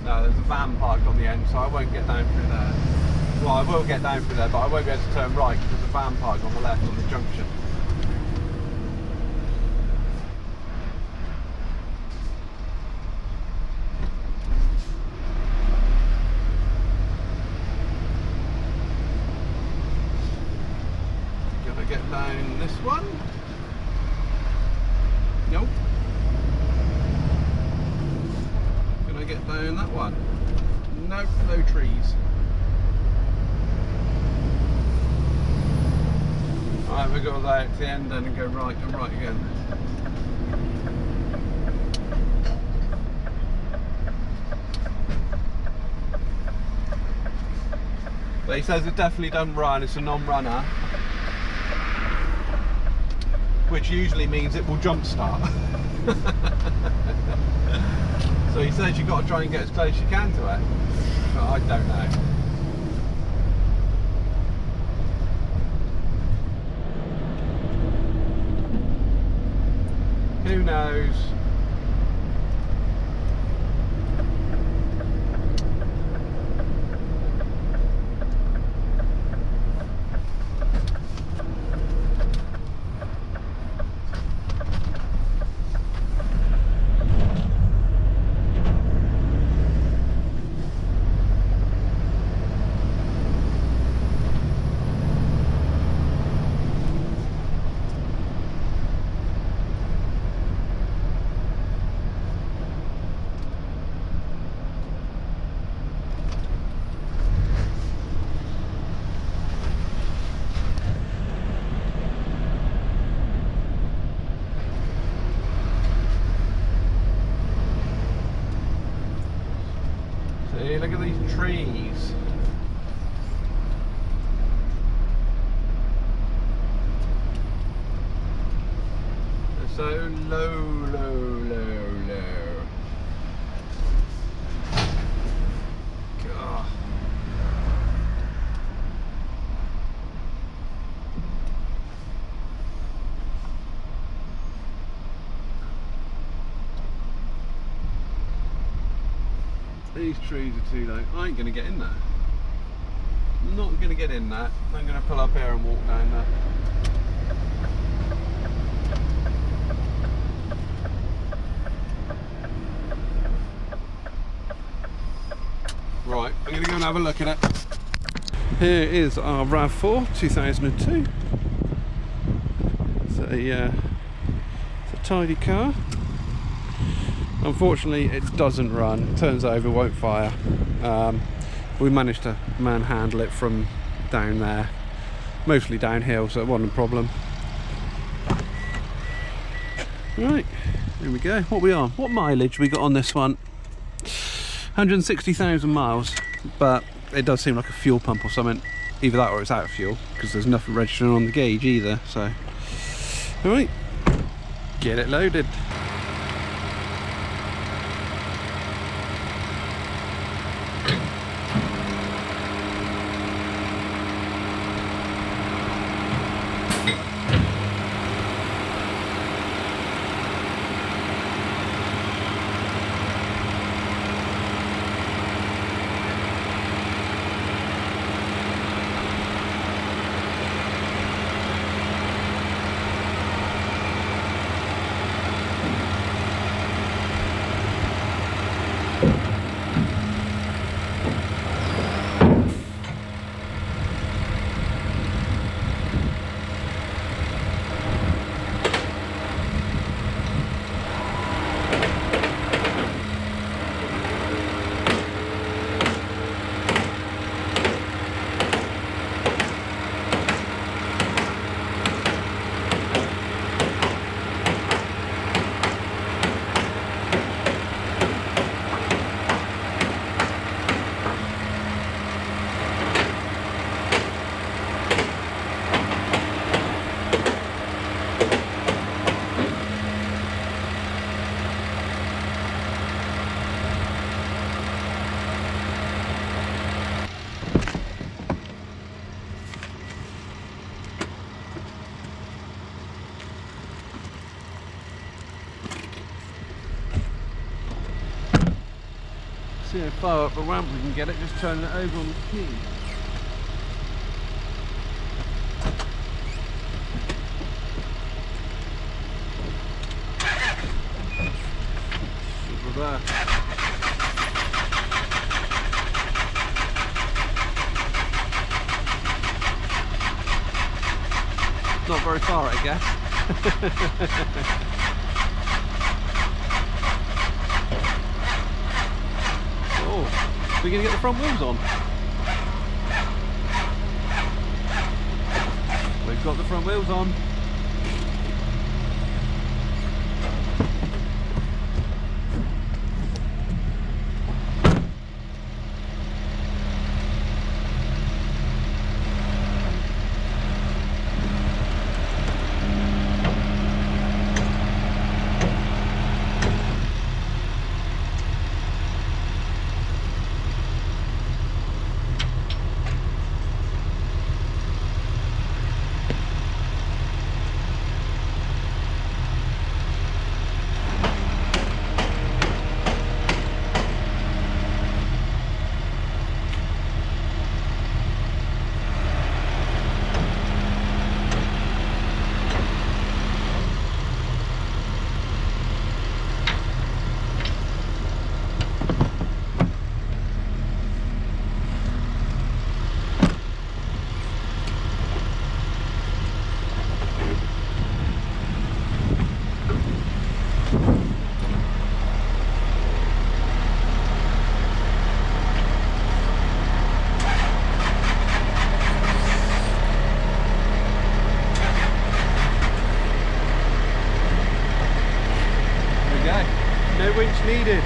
No, there's a van parked on the end, so I won't get down through there. Well, I will get down through there, but I won't be able to turn right because there's a van parked on the left on the junction. Get down this one. Nope. Can I get down that one? Nope, no trees. Alright, we'll go there to the end then and go right and right again. But he says it definitely doesn't run, it's a non-runner. Which usually means it will jump start. So he says you've got to try and get as close as you can to it. But I don't know. Who knows? See, look at these trees. They're so low, low, low, low. God. These trees are too low. I ain't going to get in there. I'm not going to get in that. I'm going to pull up here and walk down there. Right, I'm going to go and have a look at it. Here is our RAV4 2002. It's a tidy car. Unfortunately, it doesn't run, turns over, won't fire. We managed to manhandle it from down there, mostly downhill, so it wasn't a problem. Right, here we go. What we on? What mileage we got on this one? 160,000 miles, but it does seem like a fuel pump or something. Either that or it's out of fuel, because there's nothing registering on the gauge either. So, all right, get it loaded. See how far up the ramp we can get it, just turning it over on the key. Over there. Not very far, I guess. We're going to get the front wheels on. We've got the front wheels on. No winch needed.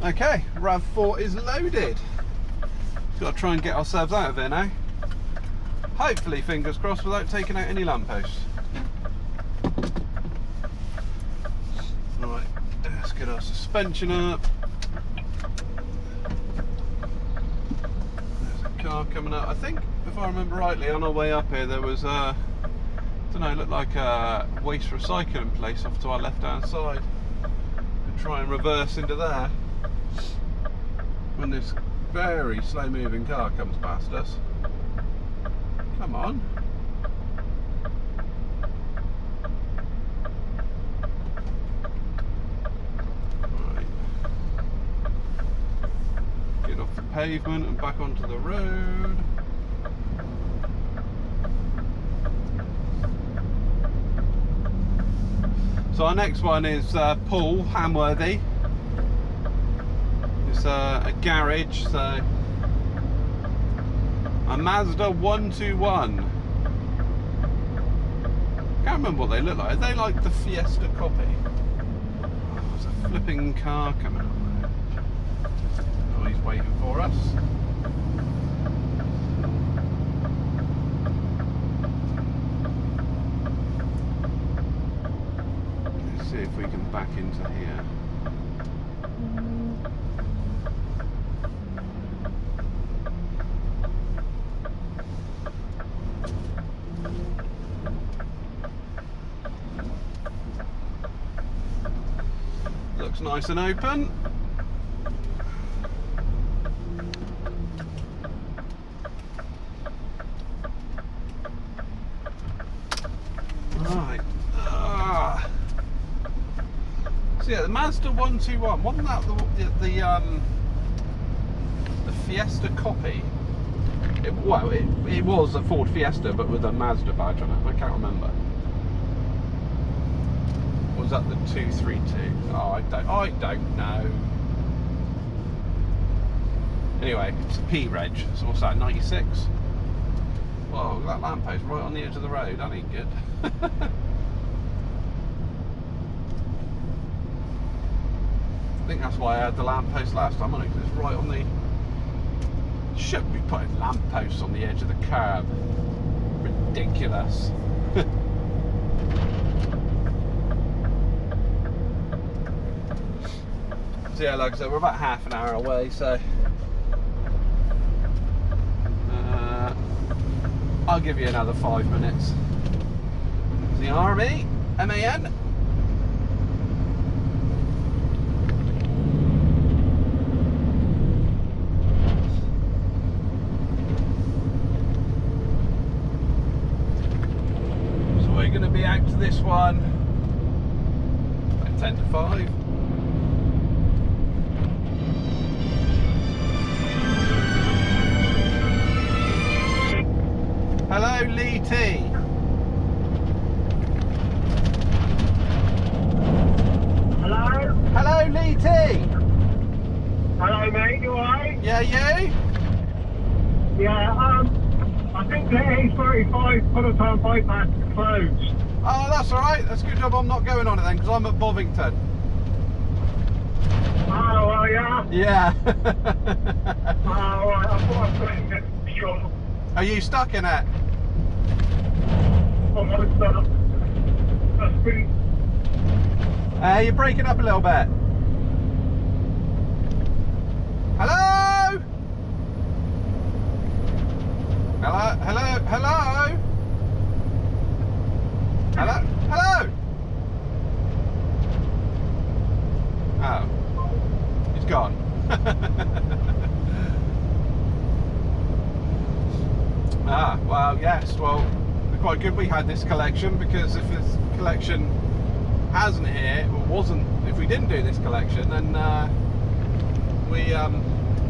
Okay, RAV4 is loaded. Got to try and get ourselves out of here now. Hopefully, fingers crossed, without taking out any lampposts. Right, let's get our suspension up. There's a car coming up. I think, if I remember rightly, on our way up here there was I don't know, it looked like a waste recycling place off to our left hand side. We'll try and reverse into there when this very slow moving car comes past us. Come on. Right. Get off the pavement and back onto the road. So our next one is Paul Hamworthy. It's a garage, so a Mazda 121. Can't remember what they look like. Are they like the Fiesta copy? Oh, there's a flipping car coming up there. Oh, he's waiting for us. Let's see if we can back into here. Looks nice and open. Right. So yeah, the Mazda 121. Wasn't that the Fiesta copy? It was a Ford Fiesta, but with a Mazda badge on it. I can't remember. Was that the 232? Oh, I don't know. Anyway, it's a P reg. So what's that? 96. Whoa, that lamppost right on the edge of the road. That ain't good. I think that's why I had the lamppost last time on it, because it's right on the. Shouldn't be putting lampposts on the edge of the curb. Ridiculous. So yeah, like I said, we're about half an hour away, so I'll give you another 5 minutes. It's the Army, MAN. So we're going to be out to this one at 10 to 5. Hello, Lee T. Hello? Hello, Lee T. Hello, mate, you alright? Yeah, you? Yeah, I think the A35 Puddletown bypass is closed. Oh, that's all right. That's a good job I'm not going on it then, because I'm at Bovington. Oh, are ya? Yeah. Oh, right, I thought I couldn't get short. Are you stuck in it? Almost done. That's been... You're breaking up a little bit. Hello? Hello? Hello? Hello? Hello? Hello? Oh. He's gone. Well, yes. Well, it's quite good we had this collection, because if this collection hasn't here, or wasn't, if we didn't do this collection, then we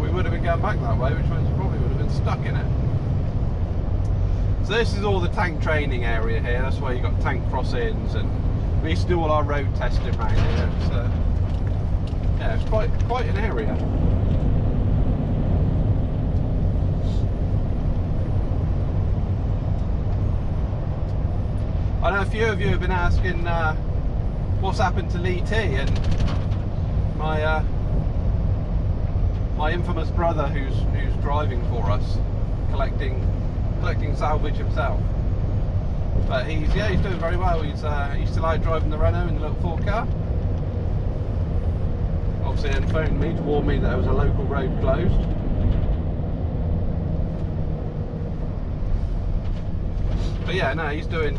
would have been going back that way, which means we probably would have been stuck in it. So this is all the tank training area here. That's where you got tank crossings, and we used to do all our road testing around here. So yeah, it's quite an area. I know a few of you have been asking what's happened to Lee T, and my infamous brother who's driving for us, collecting salvage himself. But he's doing very well. He's still out driving the Renault in the little 4-car. Obviously, then phoned me to warn me that there was a local road closed. But yeah, no, he's doing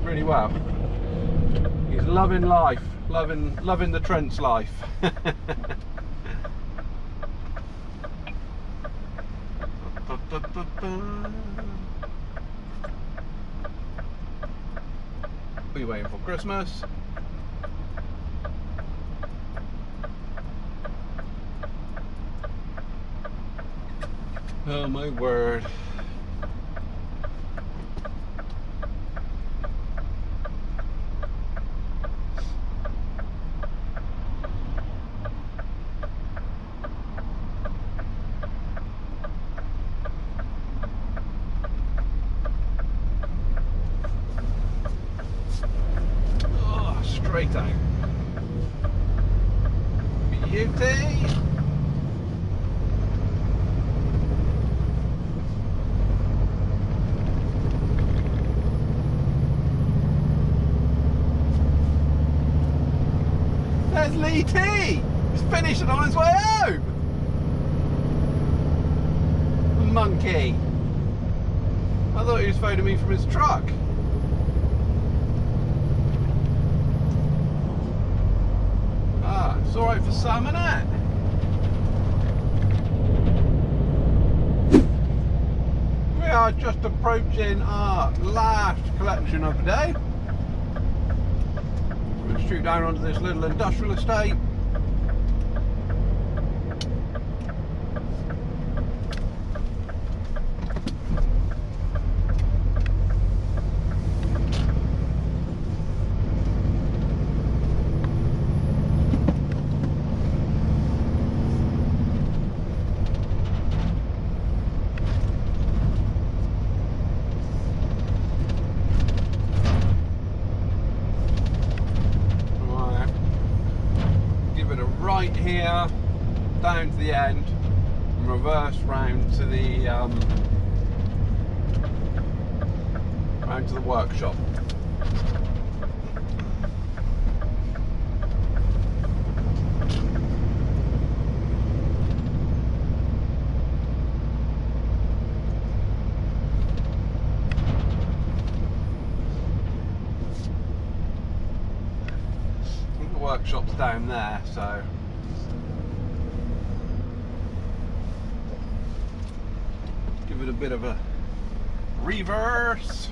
really well. He's loving life, loving the Trent's life. Are you waiting for Christmas? Oh my word. Straight out. Beauty. There's Lee T. He's finishing on his way home. Monkey. I thought he was phoning me from his truck. It's alright for some, isn't it? We are just approaching our last collection of the day. We're going to shoot down onto this little industrial estate. Right here, down to the end, and reverse round to the workshop. I think the workshop's down there, so. Give it a bit of a reverse.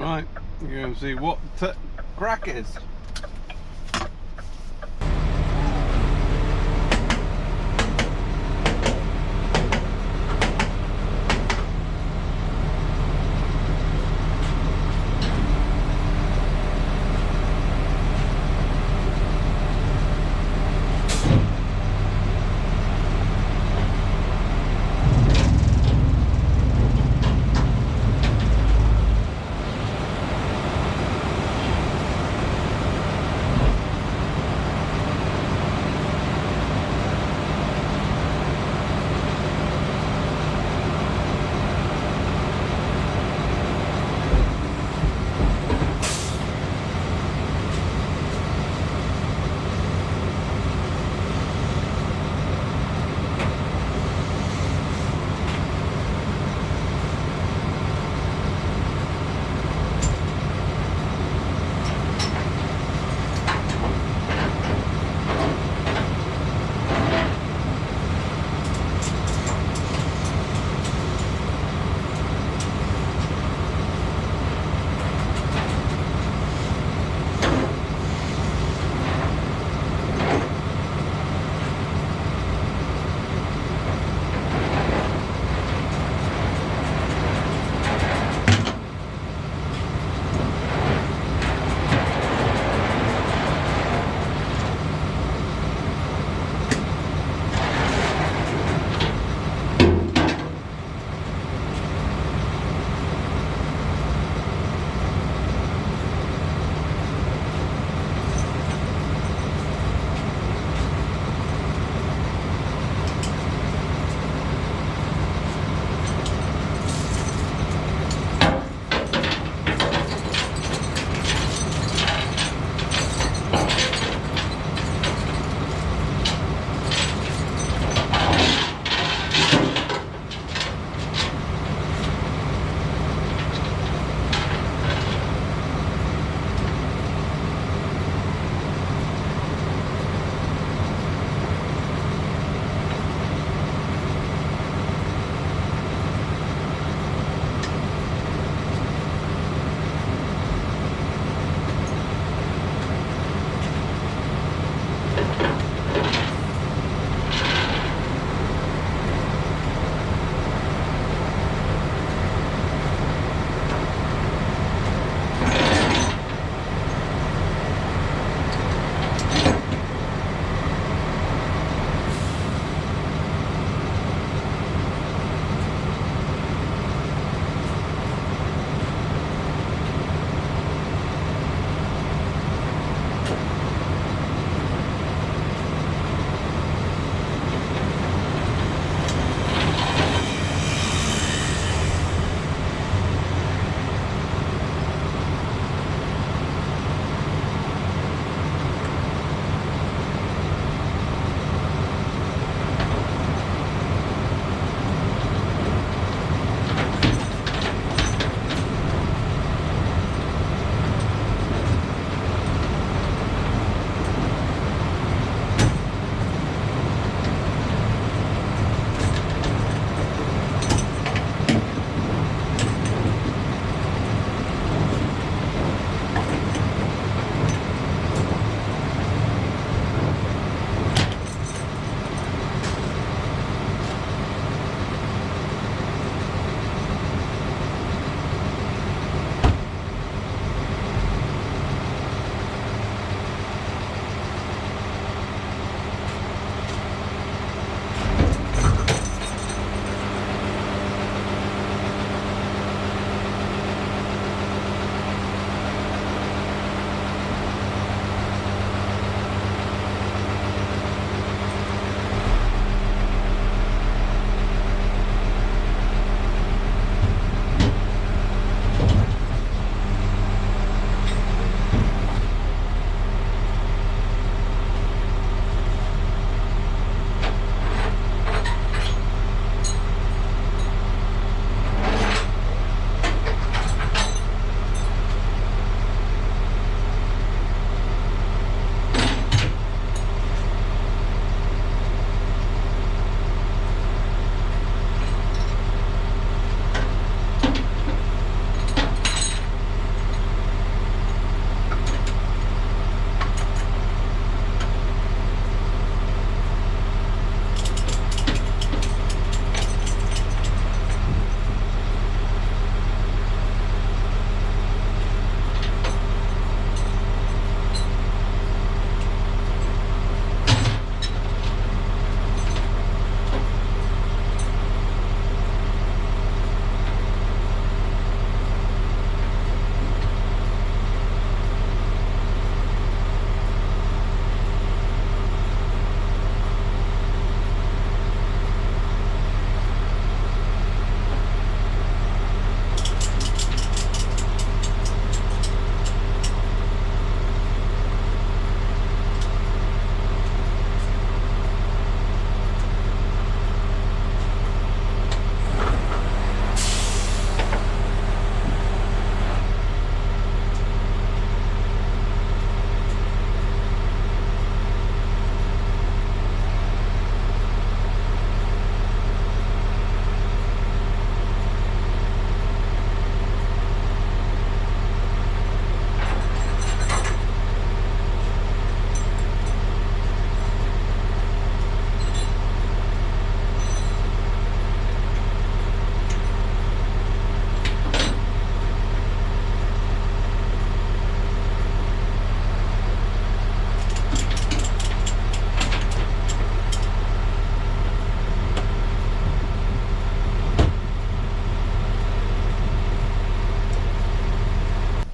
Right, we're going to see what the crack is.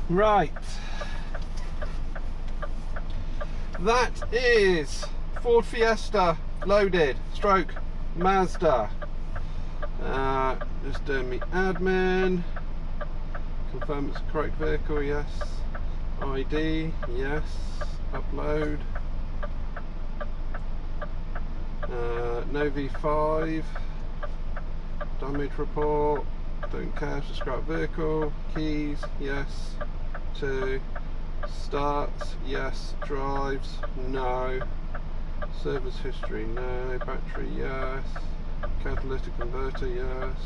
Right. That is Ford Fiesta loaded, stroke Mazda. Just doing me admin. Confirm it's the correct vehicle, yes. ID, yes. Upload. No V5. Damage report. Don't care, it's a scrap vehicle. Keys, yes. 2. Starts, yes. Drives, no. Service history, no. Battery, yes. Catalytic converter, yes.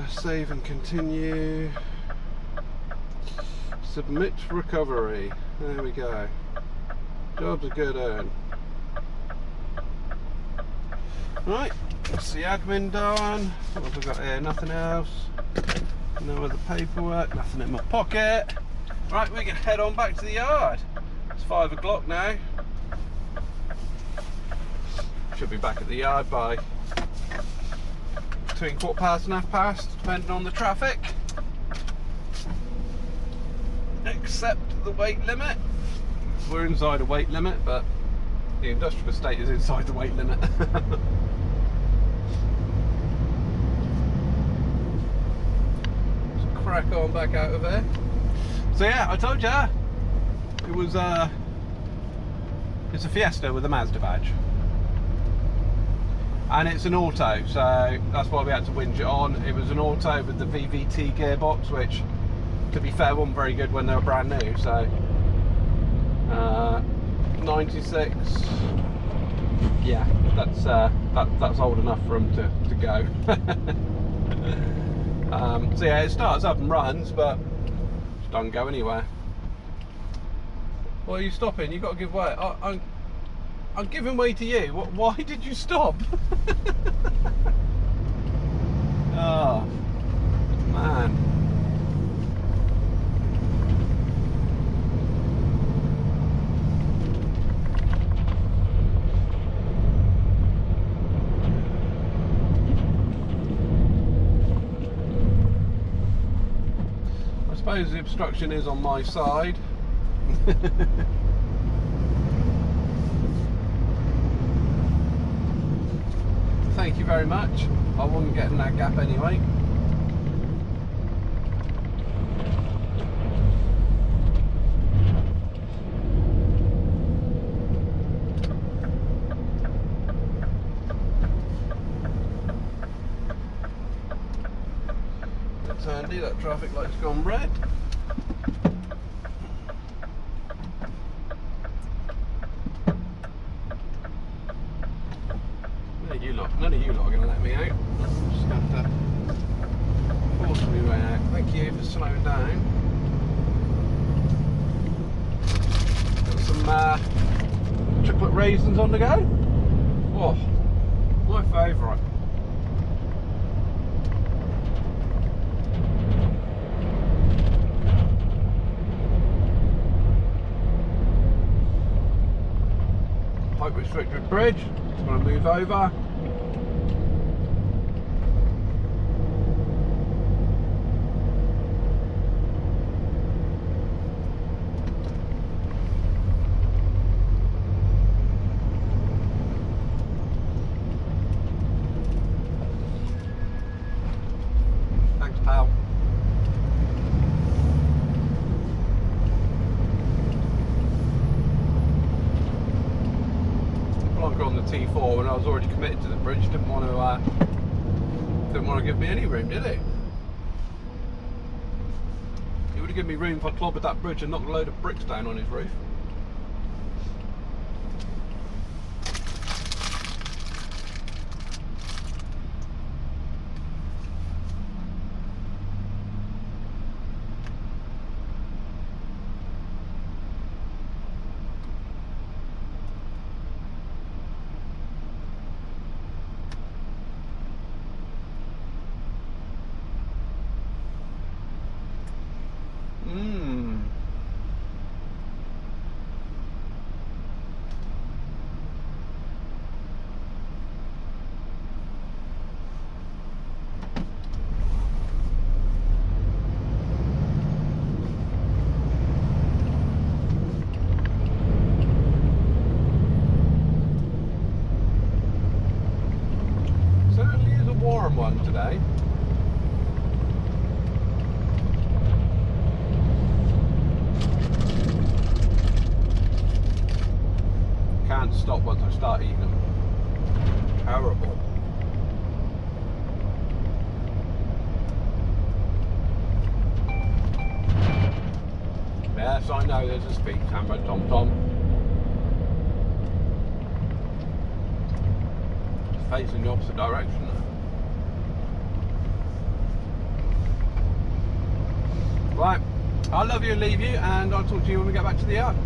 Save and continue. Submit recovery. There we go. Job's a good earn. Right, that's the admin done. What have we got here? Nothing else. No other paperwork, nothing in my pocket. Right, we can head on back to the yard. It's 5 o'clock now. Should be back at the yard by between 1/4 and 1/2, depending on the traffic. Except the weight limit. We're inside a weight limit, but the industrial estate is inside the weight limit. Just crack on back out of there. So yeah, I told ya it was it's a Fiesta with a Mazda badge. And it's an auto, so that's why we had to whinge it on. It was an auto with the VVT gearbox, which, to be fair, wasn't very good when they were brand new. So 96, yeah, that's old enough for them to go. So yeah, it starts up and runs, but it doesn't go anywhere. Why are you stopping? You've got to give way. I'm giving way to you. Why did you stop? Oh, man. I suppose the obstruction is on my side. Thank you very much. I wasn't getting that gap anyway. That's handy, that traffic light's gone red. None of you lot are going to let me out. I'm just going to force my way out. Thank you for slowing down. Got some chocolate raisins on the go. Oh, my favourite. Height restricted bridge. Just going to move over. On the T4 when I was already committed to the bridge, didn't want to give me any room, did he? He would have given me room if I clobbered that bridge and knocked a load of bricks down on his roof. one today. Can't stop once I start eating them. Terrible. Yes, I know there's a speed camera, Tom Tom. It's facing the opposite direction. Right, I'll love you and leave you, and I'll talk to you when we get back to the yard.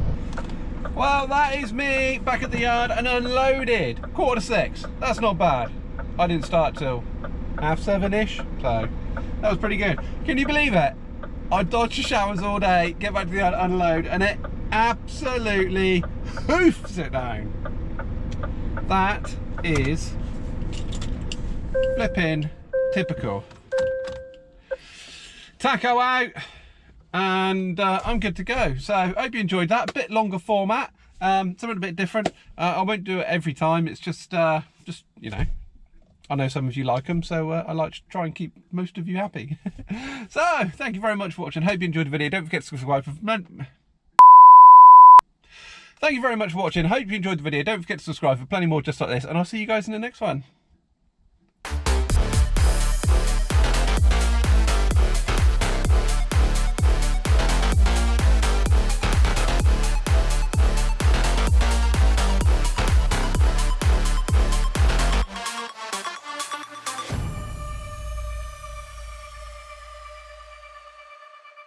Well, that is me back at the yard and unloaded. 6:15. That's not bad. I didn't start till 7:30ish, so that was pretty good. Can you believe it? I dodged the showers all day, get back to the yard, unload, and it absolutely hoofs it down. That is flipping typical. Taco out, and I'm good to go. So I hope you enjoyed that. A bit longer format, something a bit different. I won't do it every time. It's just you know, I know some of you like them, so I like to try and keep most of you happy. So thank you very much for watching. Hope you enjoyed the video. Don't forget to subscribe for Thank you very much for watching. Hope you enjoyed the video. Don't forget to subscribe for plenty more just like this, and I'll see you guys in the next one.